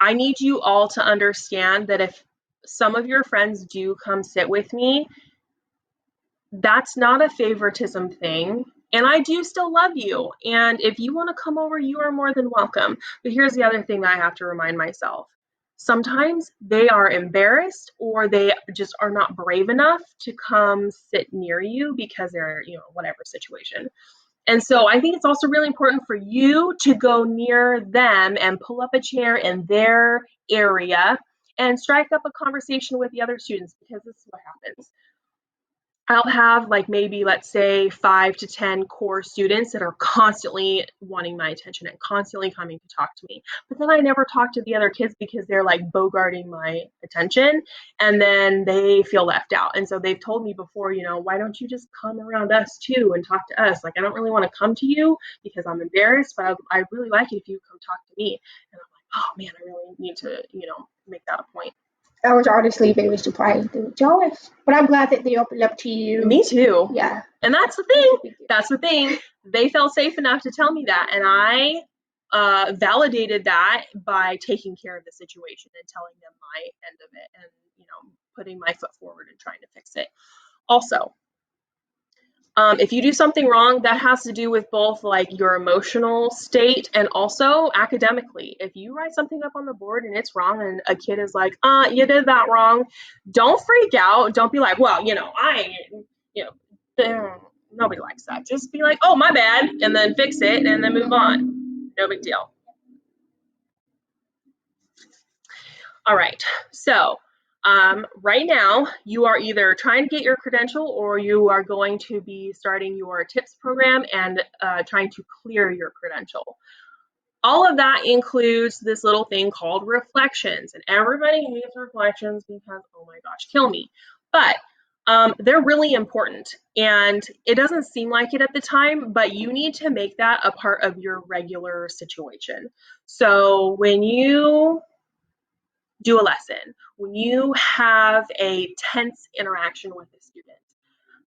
I need you all to understand that if some of your friends do come sit with me, that's not a favoritism thing. And I do still love you. And if you want to come over, you are more than welcome. But here's the other thing that I have to remind myself. Sometimes they are embarrassed, or they just are not brave enough to come sit near you because they're, you know, whatever situation. And so I think it's also really important for you to go near them and pull up a chair in their area and strike up a conversation with the other students, because this is what happens. I'll have like maybe, let's say, 5 to 10 core students that are constantly wanting my attention and constantly coming to talk to me. But then I never talk to the other kids because they're like bogarting my attention, and then they feel left out. And so they've told me before, you know, why don't you just come around us too and talk to us? Like, I don't really want to come to you because I'm embarrassed, but I really like it if you come talk to me. And I'm like, oh man, I really need to, you know, make that a point. I was honestly very surprised and jealous, but I'm glad that they opened up to you. Me too. Yeah. And that's the thing. That's the thing. They felt safe enough to tell me that. And I validated that by taking care of the situation and telling them my end of it, and, you know, putting my foot forward and trying to fix it. Also, if you do something wrong, that has to do with both like your emotional state and also academically. If you write something up on the board and it's wrong and a kid is like, you did that wrong, don't freak out. Don't be like, well, you know, nobody likes that. Just be like, oh, my bad, and then fix it and then move on. No big deal. All right, so right now, you are either trying to get your credential or you are going to be starting your TIPS program and trying to clear your credential. All of that includes this little thing called reflections, and everybody hates reflections because, oh my gosh, kill me. But they're really important, and it doesn't seem like it at the time, but you need to make that a part of your regular situation. So when you do a lesson, when you have a tense interaction with a student,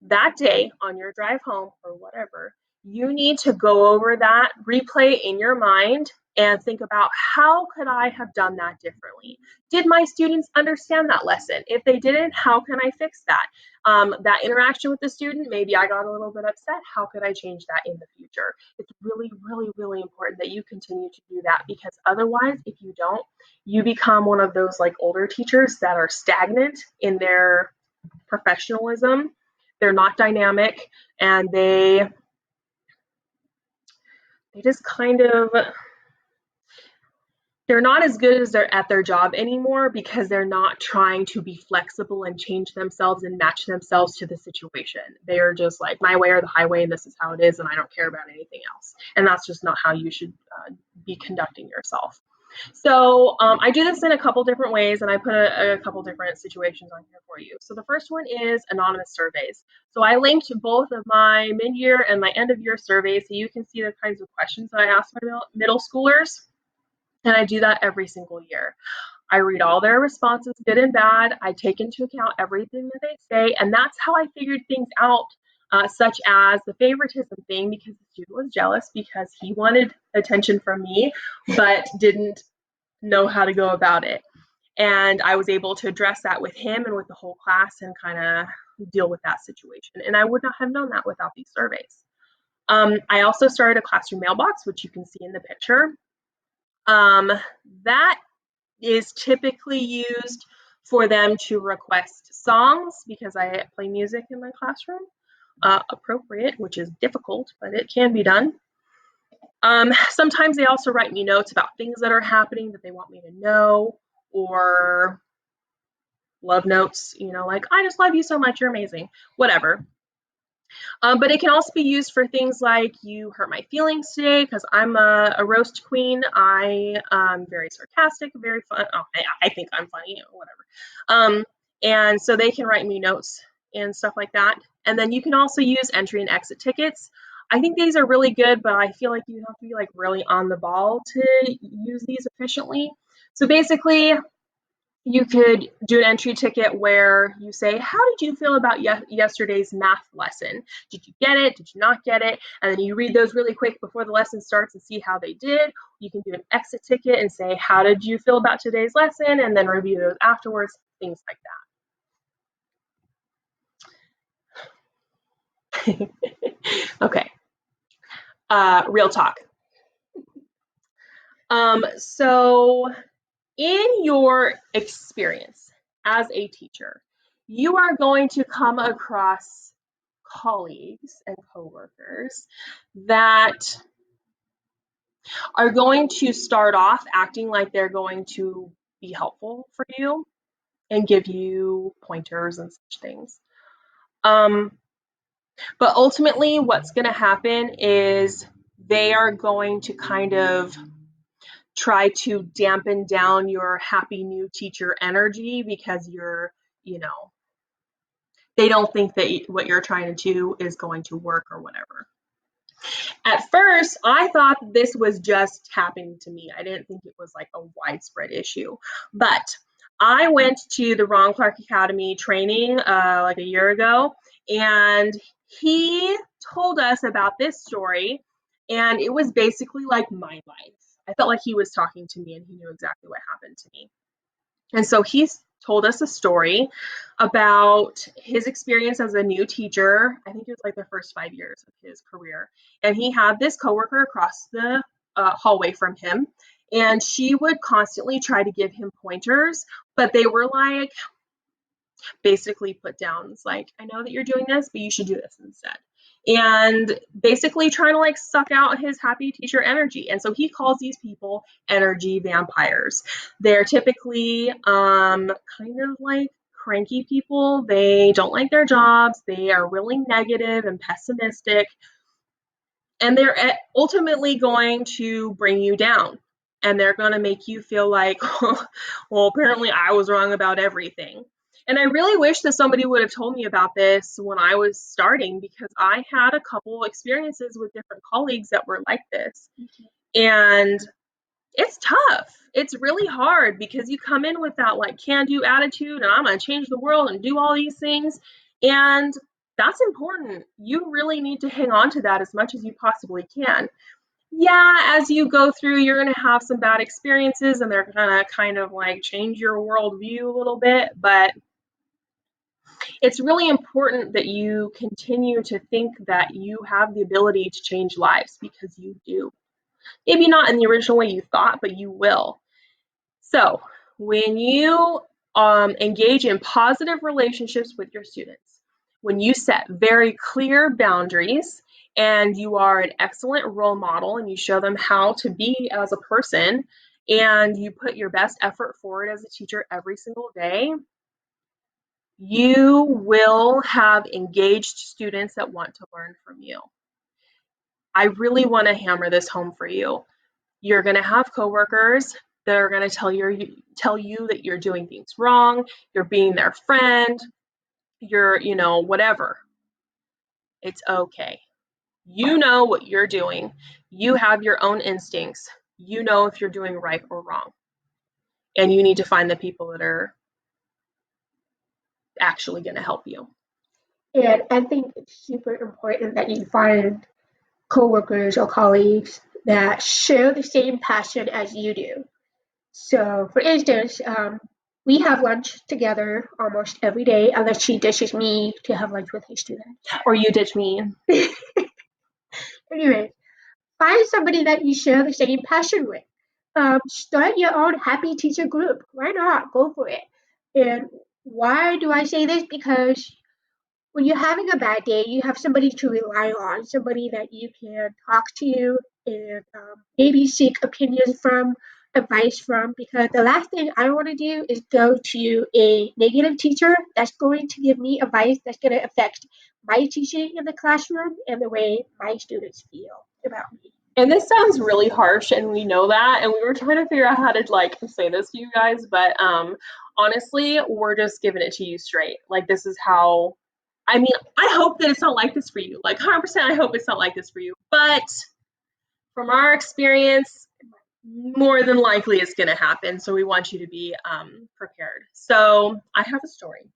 that day on your drive home or whatever, you need to go over that, replay in your mind, and think about, how could I have done that differently? Did my students understand that lesson? If they didn't, how can I fix that? That interaction with the student, maybe I got a little bit upset. How could I change that in the future? It's really, really, really important that you continue to do that, because otherwise, if you don't, you become one of those like older teachers that are stagnant in their professionalism. They're not dynamic, and they just kind of, they're not as good as they're at their job anymore, because they're not trying to be flexible and change themselves and match themselves to the situation. They are just like, my way or the highway, and this is how it is, and I don't care about anything else. And that's just not how you should be conducting yourself. So I do this in a couple different ways, and I put a couple different situations on here for you. So the first one is anonymous surveys. So I linked both of my mid-year and my end-of-year surveys, so you can see the kinds of questions that I ask my middle schoolers. And I do that every single year. I read all their responses, good and bad. I take into account everything that they say, and that's how I figured things out, such as the favoritism thing, because the student was jealous because he wanted attention from me, but didn't know how to go about it. And I was able to address that with him and with the whole class and kind of deal with that situation. And I would not have known that without these surveys. I also started a classroom mailbox, which you can see in the picture. That is typically used for them to request songs, because I play music in my classroom, appropriate, which is difficult, but it can be done. Sometimes they also write me notes about things that are happening that they want me to know, or love notes, like, I just love you so much, you're amazing, whatever. But it can also be used for things like, you hurt my feelings today because I'm a roast queen. I'm very sarcastic, very fun. Oh, I think I'm funny, whatever. And so they can write me notes and stuff like that. And then you can also use entry and exit tickets. I think these are really good, but I feel like you have to be like really on the ball to use these efficiently. So basically, you could do an entry ticket where you say, how did you feel about yesterday's math lesson? Did you get it? Did you not get it? And then you read those really quick before the lesson starts and see how they did. You can do an exit ticket and say, how did you feel about today's lesson? And then review those afterwards, things like that. Okay. Real talk. So in your experience as a teacher, you are going to come across colleagues and coworkers that are going to start off acting like they're going to be helpful for you and give you pointers and such things. But ultimately, what's going to happen is they are going to kind of try to dampen down your happy new teacher energy because they don't think that what you're trying to do is going to work or whatever. At first, I thought this was just happening to me. I didn't think it was like a widespread issue. But I went to the Ron Clark Academy training like a year ago, and he told us about this story, and it was basically like my life. I felt like he was talking to me and he knew exactly what happened to me. And so he's told us a story about his experience as a new teacher. I think it was like the first 5 years of his career. And he had this coworker across the hallway from him, and she would constantly try to give him pointers, but they were like basically put downs, like, I know that you're doing this, but you should do this instead. And basically trying to like suck out his happy teacher energy. And so he calls these people energy vampires. They're typically kind of like cranky people. They don't like their jobs. They are really negative and pessimistic. And they're ultimately going to bring you down. And they're going to make you feel like, well, apparently I was wrong about everything. And I really wish that somebody would have told me about this when I was starting, because I had a couple experiences with different colleagues that were like this. And it's tough. It's really hard because you come in with that like can-do attitude and I'm going to change the world and do all these things. And that's important. You really need to hang on to that as much as you possibly can. Yeah, as you go through, you're going to have some bad experiences and they're going to kind of like change your worldview a little bit, but it's really important that you continue to think that you have the ability to change lives, because you do. Maybe not in the original way you thought, but you will. So when you engage in positive relationships with your students, when you set very clear boundaries and you are an excellent role model and you show them how to be as a person and you put your best effort forward as a teacher every single day, you will have engaged students that want to learn from you. I really want to hammer this home for you. You're going to have coworkers that are going to tell you that you're doing things wrong, you're being their friend, you're, whatever. It's okay. You know what you're doing. You have your own instincts. You know if you're doing right or wrong. And you need to find the people that are actually going to help you. And I think it's super important that you find coworkers or colleagues that share the same passion as you do. So, for instance, we have lunch together almost every day, unless she ditches me to have lunch with his students. Or you ditch me. Anyway, find somebody that you share the same passion with. Start your own happy teacher group. Why not? Go for it. And why do I say this? Because when you're having a bad day, you have somebody to rely on, somebody that you can talk to and maybe seek opinions from, advice from, because the last thing I want to do is go to a negative teacher that's going to give me advice that's going to affect my teaching in the classroom and the way my students feel about me. And this sounds really harsh, and we know that, and we were trying to figure out how to like say this to you guys, but honestly, we're just giving it to you straight. Like, this is how, I mean, I hope that it's not like this for you. Like, 100% I hope it's not like this for you. But from our experience, more than likely it's going to happen. So we want you to be prepared. So I have a story.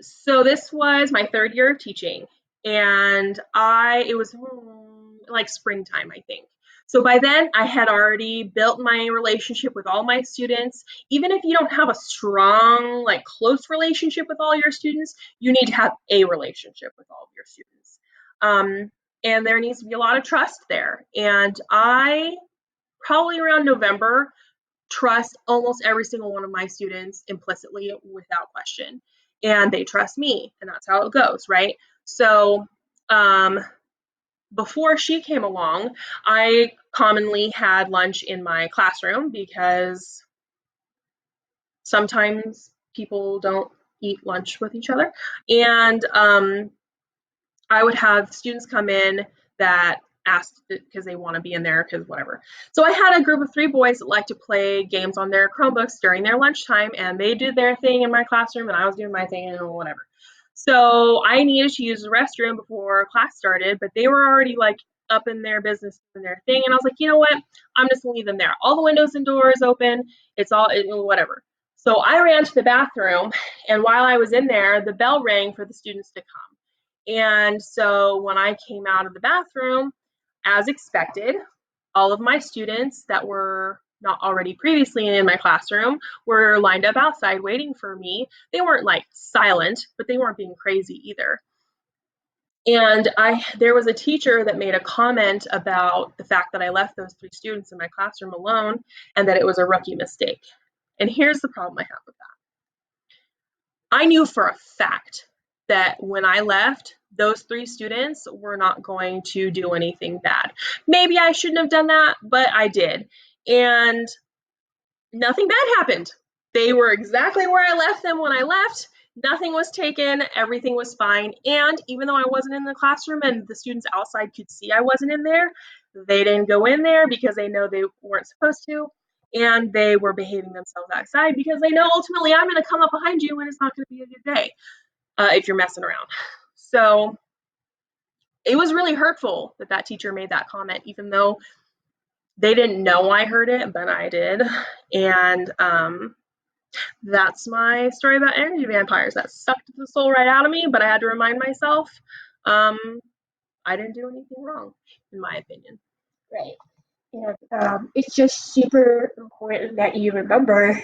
So this was my third year of teaching, and it was like springtime, I think. So by then I had already built my relationship with all my students. Even if you don't have a strong, like close relationship with all your students, you need to have a relationship with all of your students. And there needs to be a lot of trust there. And I probably around November trust almost every single one of my students implicitly without question. And they trust me, and that's how it goes, right? So before she came along, I commonly had lunch in my classroom because sometimes people don't eat lunch with each other. And I would have students come in that asked because they want to be in there because whatever. So I had a group of 3 boys that like to play games on their Chromebooks during their lunchtime, and they did their thing in my classroom, and I was doing my thing and whatever. So I needed to use the restroom before class started, but they were already like up in their business and their thing, and I was like, you know what? I'm just gonna leave them there. All the windows and doors open. It's all whatever. So I ran to the bathroom, and while I was in there, the bell rang for the students to come. And so when I came out of the bathroom, as expected, all of my students that were not already previously in my classroom were lined up outside waiting for me. They weren't like silent, but they weren't being crazy either. And there was a teacher that made a comment about the fact that I left those 3 students in my classroom alone and that it was a rookie mistake. And here's the problem I have with that. I knew for a fact that when I left, those 3 students were not going to do anything bad. Maybe I shouldn't have done that, but I did. And nothing bad happened. They were exactly where I left them when I left. Nothing was taken. Everything was fine. And even though I wasn't in the classroom and the students outside could see I wasn't in there, they didn't go in there because they know they weren't supposed to. And they were behaving themselves outside because they know ultimately I'm going to come up behind you and it's not going to be a good day if you're messing around. So it was really hurtful that that teacher made that comment, even though they didn't know I heard it, but I did. And that's my story about energy vampires. That sucked the soul right out of me, but I had to remind myself I didn't do anything wrong, in my opinion. Right. And it's just super important that you remember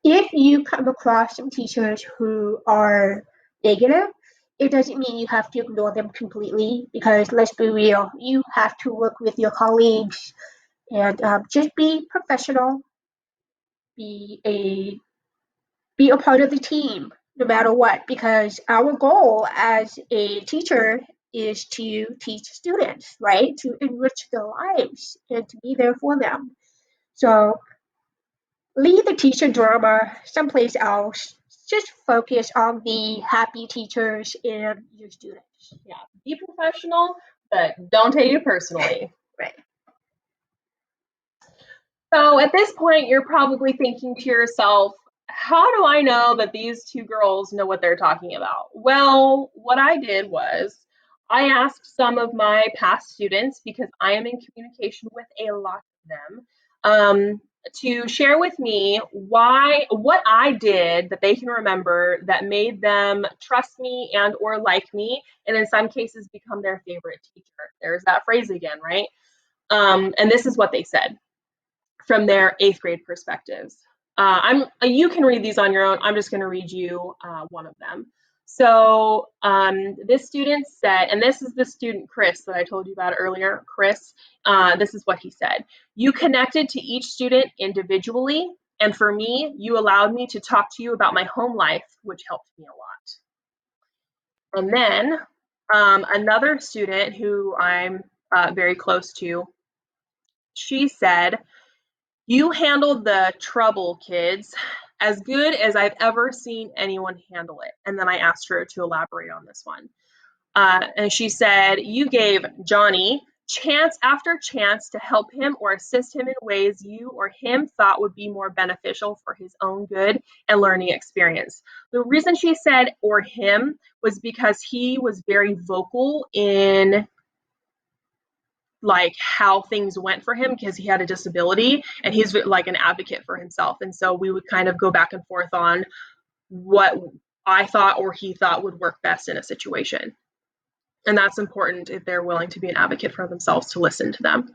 if you come across some teachers who are negative, it doesn't mean you have to ignore them completely because let's be real, you have to work with your colleagues and just be professional, be a be a part of the team no matter what, because our goal as a teacher is to teach students, right? To enrich their lives and to be there for them. So leave the teacher drama someplace else. Just focus on the happy teachers and your students. Yeah, be professional, but don't take it personally. Right. So at this point, you're probably thinking to yourself, how do I know that these 2 girls know what they're talking about? Well, what I did was I asked some of my past students, because I am in communication with a lot of them, to share with me what I did that they can remember that made them trust me and or like me, and in some cases become their favorite teacher. There's that phrase again, right? And this is what they said from their 8th grade perspectives. You can read these on your own. I'm just going to read you one of them. So this student said, and this is the student Chris that I told you about earlier. Chris, this is what he said. You connected to each student individually. And for me, you allowed me to talk to you about my home life, which helped me a lot. And then another student who I'm very close to, she said, you handled the trouble, kids, as good as I've ever seen anyone handle it. And then I asked her to elaborate on this one. And she said, you gave Johnny chance after chance to help him or assist him in ways you or him thought would be more beneficial for his own good and learning experience. The reason she said or him was because he was very vocal in like how things went for him because he had a disability and he's like an advocate for himself. And so we would kind of go back and forth on what I thought or he thought would work best in a situation. And that's important if they're willing to be an advocate for themselves to listen to them.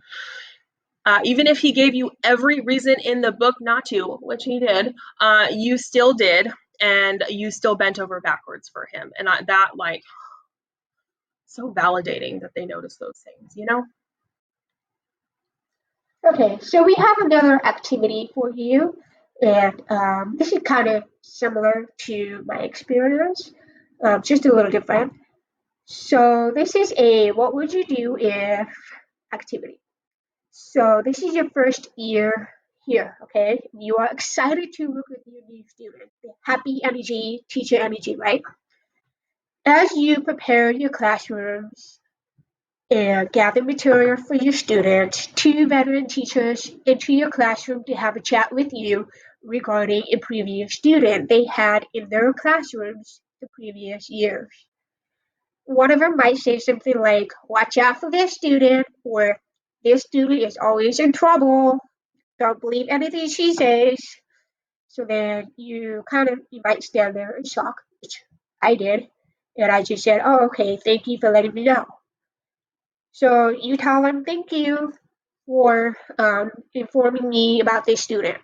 Even if he gave you every reason in the book not to, which he did, you still did, and you still bent over backwards for him. And that, like, so validating that they notice those things, you know? Okay, so we have another activity for you, and this is kind of similar to my experience, just a little different. So this is a what would you do if activity. So this is your first year here, okay? You are excited to work with your new students, the happy energy, teacher energy, right? As you prepare your classrooms and gather material for your students, two veteran teachers enter your classroom to have a chat with you regarding a previous student they had in their classrooms the previous years. One of them might say something like, watch out for this student, or this student is always in trouble, don't believe anything she says. So then you might stand there in shock, which I did. And I just said, oh, okay, thank you for letting me know. So you tell them, thank you for informing me about this student.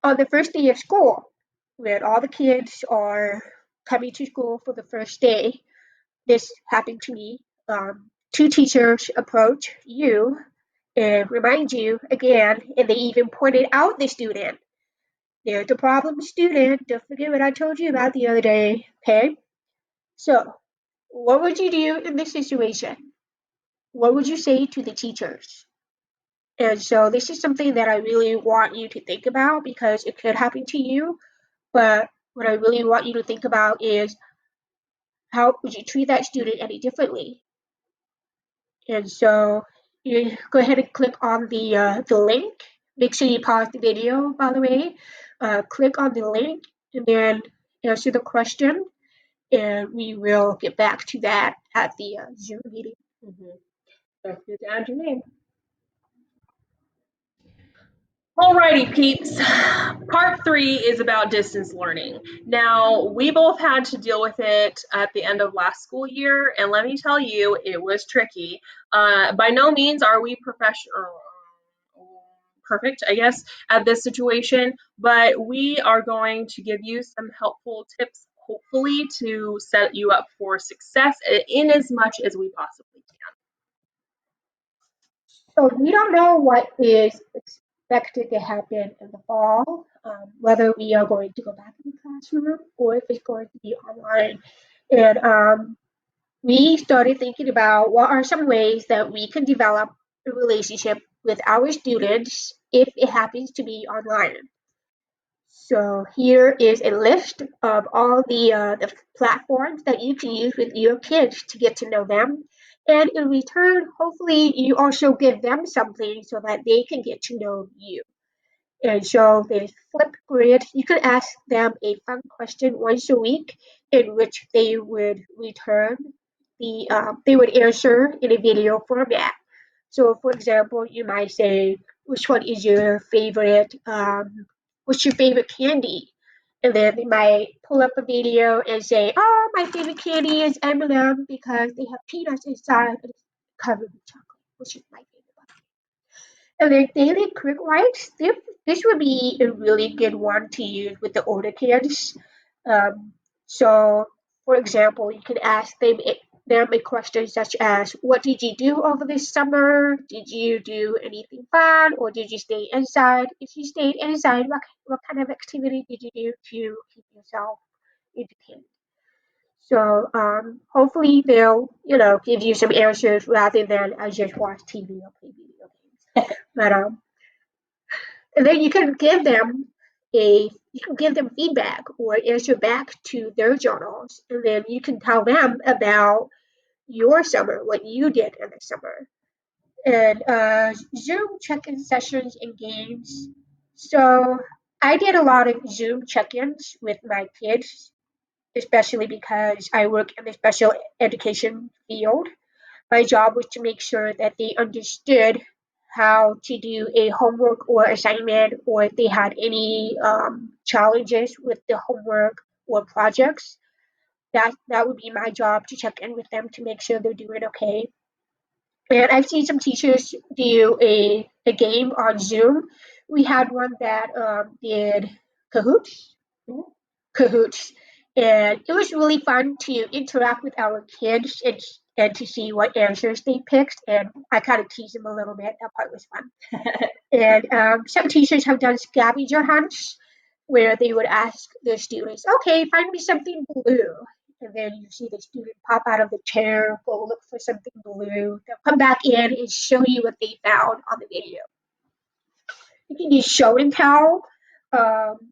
On the first day of school, when all the kids are coming to school for the first day, this happened to me. Two teachers approach you and remind you again, and they even pointed out the student. There's a problem student. Don't forget what I told you about the other day, okay? So, what would you do in this situation? What would you say to the teachers? And so this is something that I really want you to think about because it could happen to you. But what I really want you to think about is how would you treat that student any differently? And so you go ahead and click on the link. Make sure you pause the video, by the way. Click on the link and then answer the question. And we will get back to that at the Zoom meeting. Mm-hmm. Don't forget to add your name. Alrighty, peeps. Part 3 is about distance learning. Now, we both had to deal with it at the end of last school year, and let me tell you, it was tricky. By no means are we professional, perfect, I guess, at this situation, but we are going to give you some helpful tips, hopefully, to set you up for success in as much as we possibly can. So we don't know what is expected to happen in the fall, whether we are going to go back in the classroom or if it's going to be online. And we started thinking about what are some ways that we can develop a relationship with our students if it happens to be online. So here is a list of all the platforms that you can use with your kids to get to know them. And in return, hopefully you also give them something so that they can get to know you. And so there's FLIPGRID. You could ask them a fun question once a week in which they would return they would answer in a video format. So for example, you might say, which one is your favorite, what's your favorite candy? And then they might pull up a video and say, oh, my favorite candy is M&M because they have peanuts inside and it's covered with chocolate, which is my favorite one. And then daily quick writes, this would be a really good one to use with the older kids. Um, so, for example, you can ask them them a question such as, what did you do over this summer? Did you do anything fun, or did you stay inside? If you stayed inside, what kind of activity did you do to keep yourself entertained? So hopefully they'll, give you some answers rather than I just watch TV or play video games. But and then you can give them feedback or answer back to their journals, and then you can tell them about your summer, what you did in the summer, and Zoom check-in sessions and games. So I did a lot of Zoom check-ins with my kids, especially because I work in the special education field. My job was to make sure that they understood how to do a homework or assignment, or if they had any challenges with the homework or projects. That would be my job, to check in with them to make sure they're doing okay. And I've seen some teachers do a game on Zoom. We had one that did Kahoots. Kahoots. And it was really fun to interact with our kids and to see what answers they picked. And I kind of teased them a little bit. That part was fun. And some teachers have done scavenger hunts where they would ask their students, okay, find me something blue. And then you see the student pop out of the chair, go look for something blue. They'll come back in and show you what they found on the video. You can use show and tell. Um,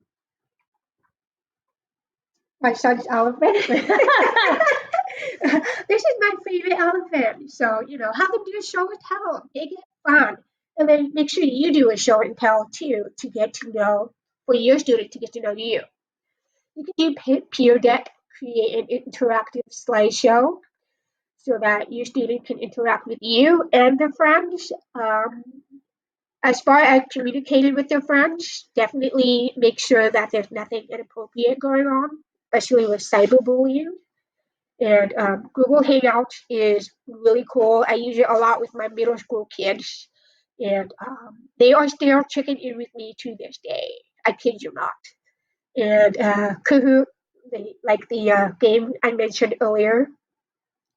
my son's elephant. This is my favorite elephant. So, have them do a show and tell. Make it fun. And then make sure you do a show and tell too, to get to know, for your student to get to know you. You can do peer deck, create an interactive slideshow so that your student can interact with you and their friends. As far as communicating with their friends, definitely make sure that there's nothing inappropriate going on, especially with cyberbullying. And Google Hangouts is really cool. I use it a lot with my middle school kids, and they are still checking in with me to this day. I kid you not. And Kahoot, like the game I mentioned earlier,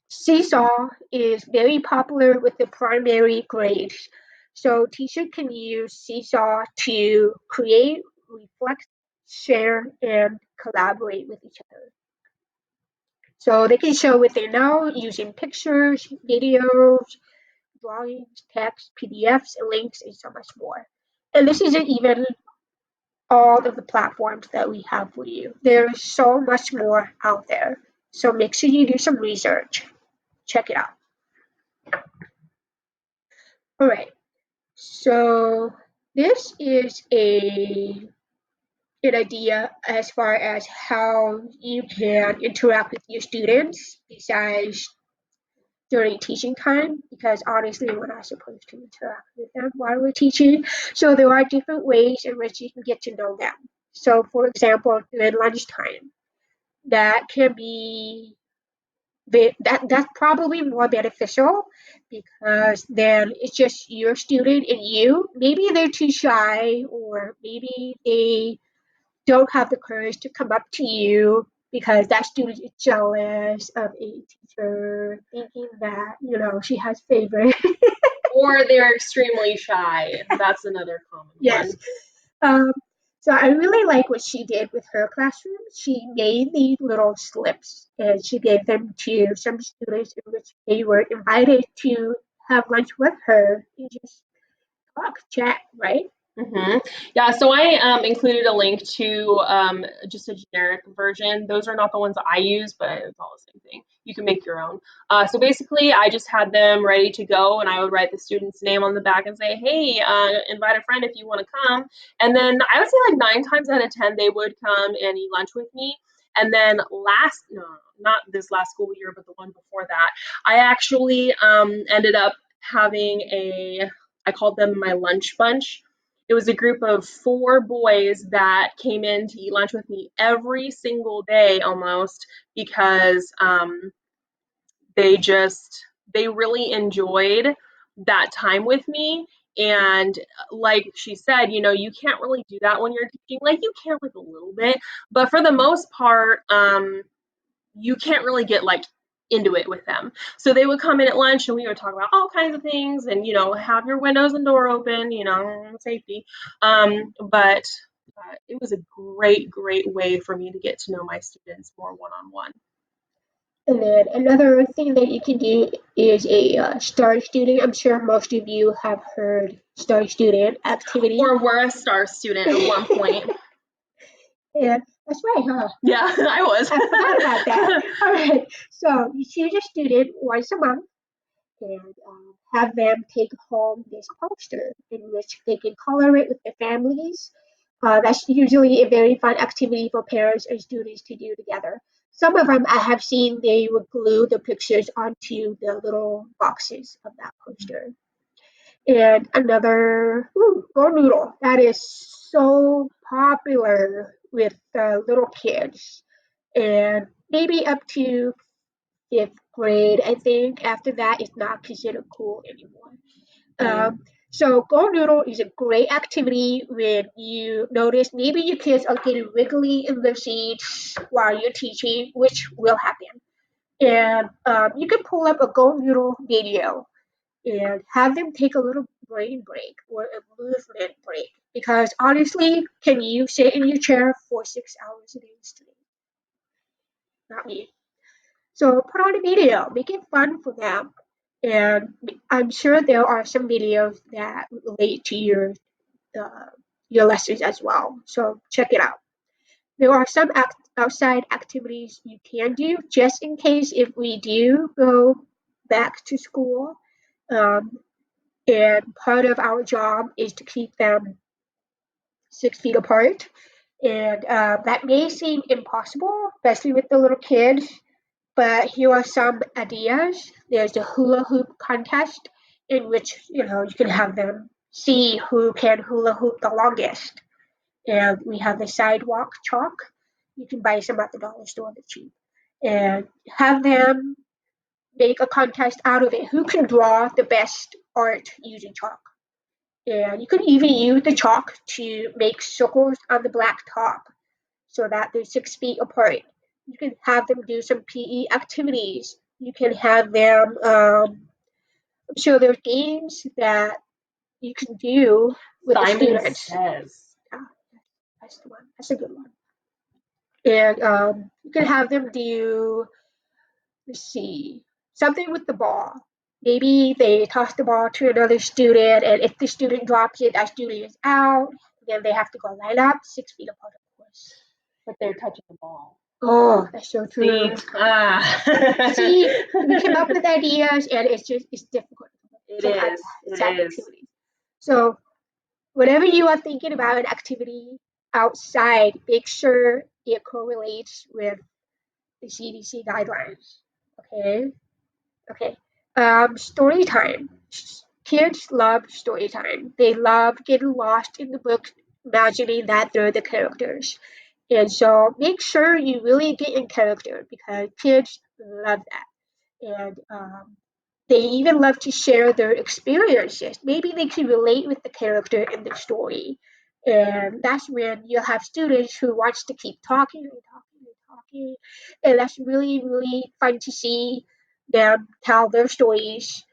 Seesaw is very popular with the primary grades. So teachers can use Seesaw to create, reflect, share, and collaborate with each other. So they can show what they know using pictures, videos, drawings, text, PDFs, and links, and so much more. And this isn't even all of the platforms that we have for you. There's so much more out there. So make sure you do some research. Check it out. All right. So this is an idea as far as how you can interact with your students besides during teaching time, because honestly we're not supposed to interact with them while we're teaching. So there are different ways in which you can get to know them. So for example, during lunchtime, that can be that's probably more beneficial, because then it's just your student and you. Maybe they're too shy, or maybe they don't have the courage to come up to you because that student is jealous of a teacher, thinking that, she has favorites. Or they're extremely shy. That's another common Yes. one. So I really like what she did with her classroom. She made these little slips and she gave them to some students in which they were invited to have lunch with her and just talk, chat, right? Mm-hmm. Yeah, so I included a link to just a generic version. Those are not the ones I use, but it's all the same thing. You can make your own. So basically, I just had them ready to go, and I would write the student's name on the back and say, hey, invite a friend if you want to come. And then I would say like 9 times out of 10, they would come and eat lunch with me. And then no, not this last school year, but the one before that, I actually ended up having I called them my lunch bunch. It was a group of 4 boys that came in to eat lunch with me every single day almost, because they just they really enjoyed that time with me. And like she said, you can't really do that when you're teaching. Like, you can like a little bit, but for the most part, you can't really get like into it with them. So they would come in at lunch and we would talk about all kinds of things and, have your windows and door open, safety. But it was a great, great way for me to get to know my students more one-on-one. And then another thing that you can do is a STAR student. I'm sure most of you have heard STAR student activity. Or were a STAR student at one point. Yeah, that's right, huh? Yeah, I was. I forgot about that. All right, so you choose a student once a month and have them take home this poster in which they can color it with their families. That's usually a very fun activity for parents and students to do together. Some of them I have seen they would glue the pictures onto the little boxes of that poster. And another, Go Noodle. That is so popular with little kids. And maybe up to fifth grade, I think. After that, it's not considered cool anymore. So Go Noodle is a great activity when you notice maybe your kids are getting wiggly in their seats while you're teaching, which will happen. And you can pull up a Go Noodle video and have them take a little brain break or a movement break. Because honestly, can you sit in your chair for 6 hours a day straight? Not me. So put on a video, make it fun for them. And I'm sure there are some videos that relate to uh, your lessons as well. So check it out. There are some outside activities you can do just in case if we do go back to school. Um, and part of our job is to keep them 6 feet apart. And that may seem impossible, especially with the little kids. But here are some ideas. There's the hula hoop contest in which you can have them see who can hula hoop the longest. And we have the sidewalk chalk. You can buy some at the dollar store, they're cheap. And have them make a contest out of it. Who can draw the best art using chalk? And you can even use the chalk to make circles on the black top so that they're 6 feet apart. You can have them do some PE activities. You can have them, I'm sure there's games that you can do with the students. Says. Yeah, that's the one. That's a good one. And you can have them do, let's see, something with the ball. Maybe they toss the ball to another student, and if the student drops it, that student is out. Then they have to go line up 6 feet apart, of course. But they're touching the ball. Oh, that's so true. See, we came up with ideas, and it's difficult. It is. Activities. So, whenever you are thinking about an activity outside, make sure it correlates with the CDC guidelines. Okay. Okay. Story time. Kids love story time. They love getting lost in the book, imagining that they're the characters. And so make sure you really get in character because kids love that. And they even love to share their experiences. Maybe they can relate with the character in the story. And that's when you'll have students who wants to keep talking and talking and talking. And that's really, really fun to see them tell their stories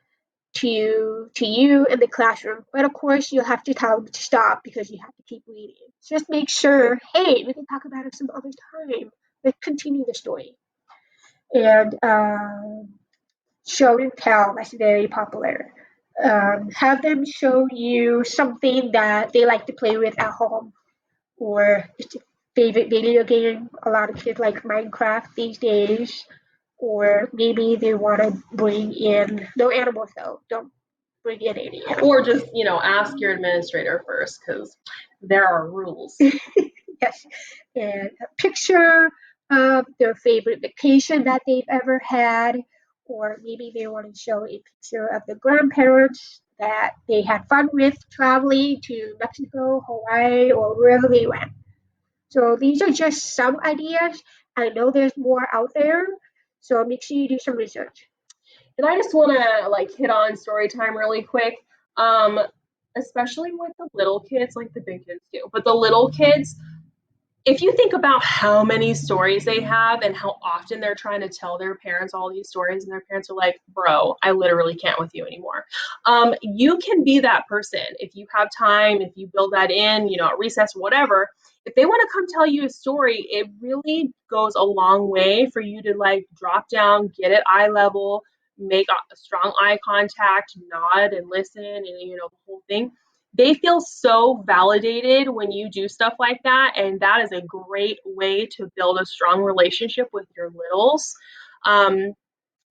to you in the classroom. But of course, you'll have to tell them to stop because you have to keep reading. Just make sure, hey, we can talk about it some other time. Let's continue the story. And show and tell, that's very popular. Have them show you something that they like to play with at home or it's a favorite video game. A lot of kids like Minecraft these days. Or maybe they want to bring in no animals though. Don't bring in any animals. Or just, ask your administrator first because there are rules. Yes. And a picture of their favorite vacation that they've ever had. Or maybe they want to show a picture of the grandparents that they had fun with traveling to Mexico, Hawaii, or wherever they went. So these are just some ideas. I know there's more out there, so make sure you do some research. And I just want to hit on story time really quick, especially with the little kids, like the big kids too. But the little kids, if you think about how many stories they have and how often they're trying to tell their parents all these stories, and their parents are like, bro, I literally can't with you anymore. You can be that person if you have time, if you build that in, at recess, whatever. If they want to come tell you a story, it really goes a long way for you to like drop down, get at eye level, make a strong eye contact, nod and listen, and the whole thing. They feel so validated when you do stuff like that, and that is a great way to build a strong relationship with your littles. um,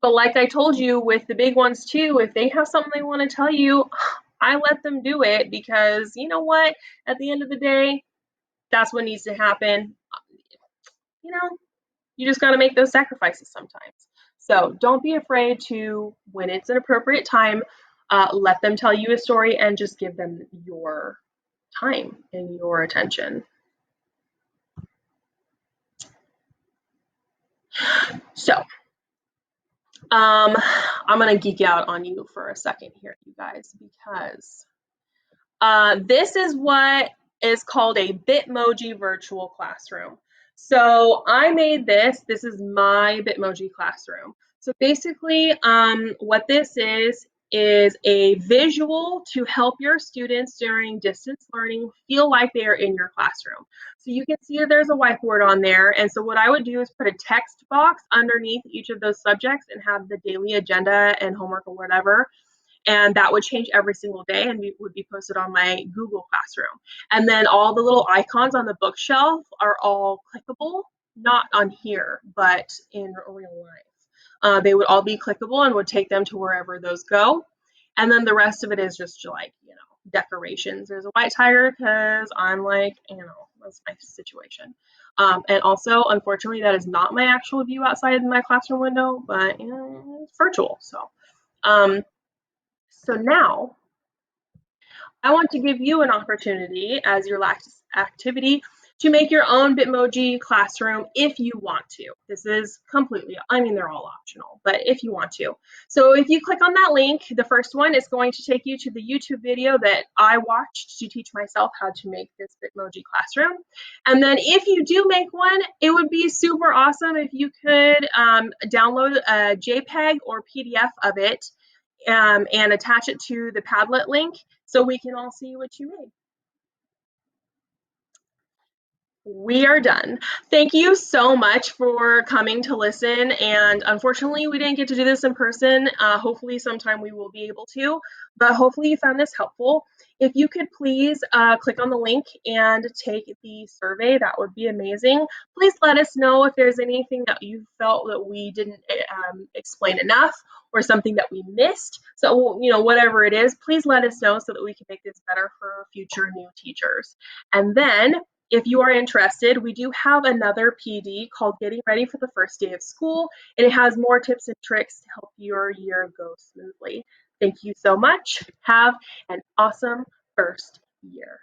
but like I told you with the big ones too, if they have something they want to tell you, I let them do it, because you know what, at the end of the day, that's what needs to happen. you know you just got to make those sacrifices sometimes. So don't be afraid to, when it's an appropriate time, let them tell you a story and just give them your time and your attention. So, I'm going to geek out on you for a second here, you guys, because this is what is called a Bitmoji virtual classroom. So I made this. This is my Bitmoji classroom. So basically, what this is a visual to help your students during distance learning feel like they are in your classroom. So you can see there's a whiteboard on there. And so what I would do is put a text box underneath each of those subjects and have the daily agenda and homework or whatever, and that would change every single day and would be posted on my Google Classroom. And then all the little icons on the bookshelf are all clickable, not on here, but in real life. They would all be clickable and would take them to wherever those go. And then the rest of it is just like, decorations. There's a white tiger because I'm like, that's my situation. And also, unfortunately, that is not my actual view outside my classroom window, but it's virtual. So now I want to give you an opportunity as your last activity to make your own Bitmoji classroom if you want to. This is completely, they're all optional, but if you want to. So if you click on that link, the first one is going to take you to the YouTube video that I watched to teach myself how to make this Bitmoji classroom. And then if you do make one, it would be super awesome if you could download a JPEG or PDF of it, and attach it to the Padlet link so we can all see what you made. We are done. Thank you so much for coming to listen. And unfortunately, we didn't get to do this in person. Hopefully sometime we will be able to, but hopefully you found this helpful. If you could please click on the link and take the survey, that would be amazing. Please let us know if there's anything that you felt that we didn't explain enough, or something that we missed. So, whatever it is, please let us know so that we can make this better for future new teachers. And then, if you are interested, we do have another PD called Getting Ready for the First Day of School, and it has more tips and tricks to help your year go smoothly. Thank you so much. Have an awesome first year.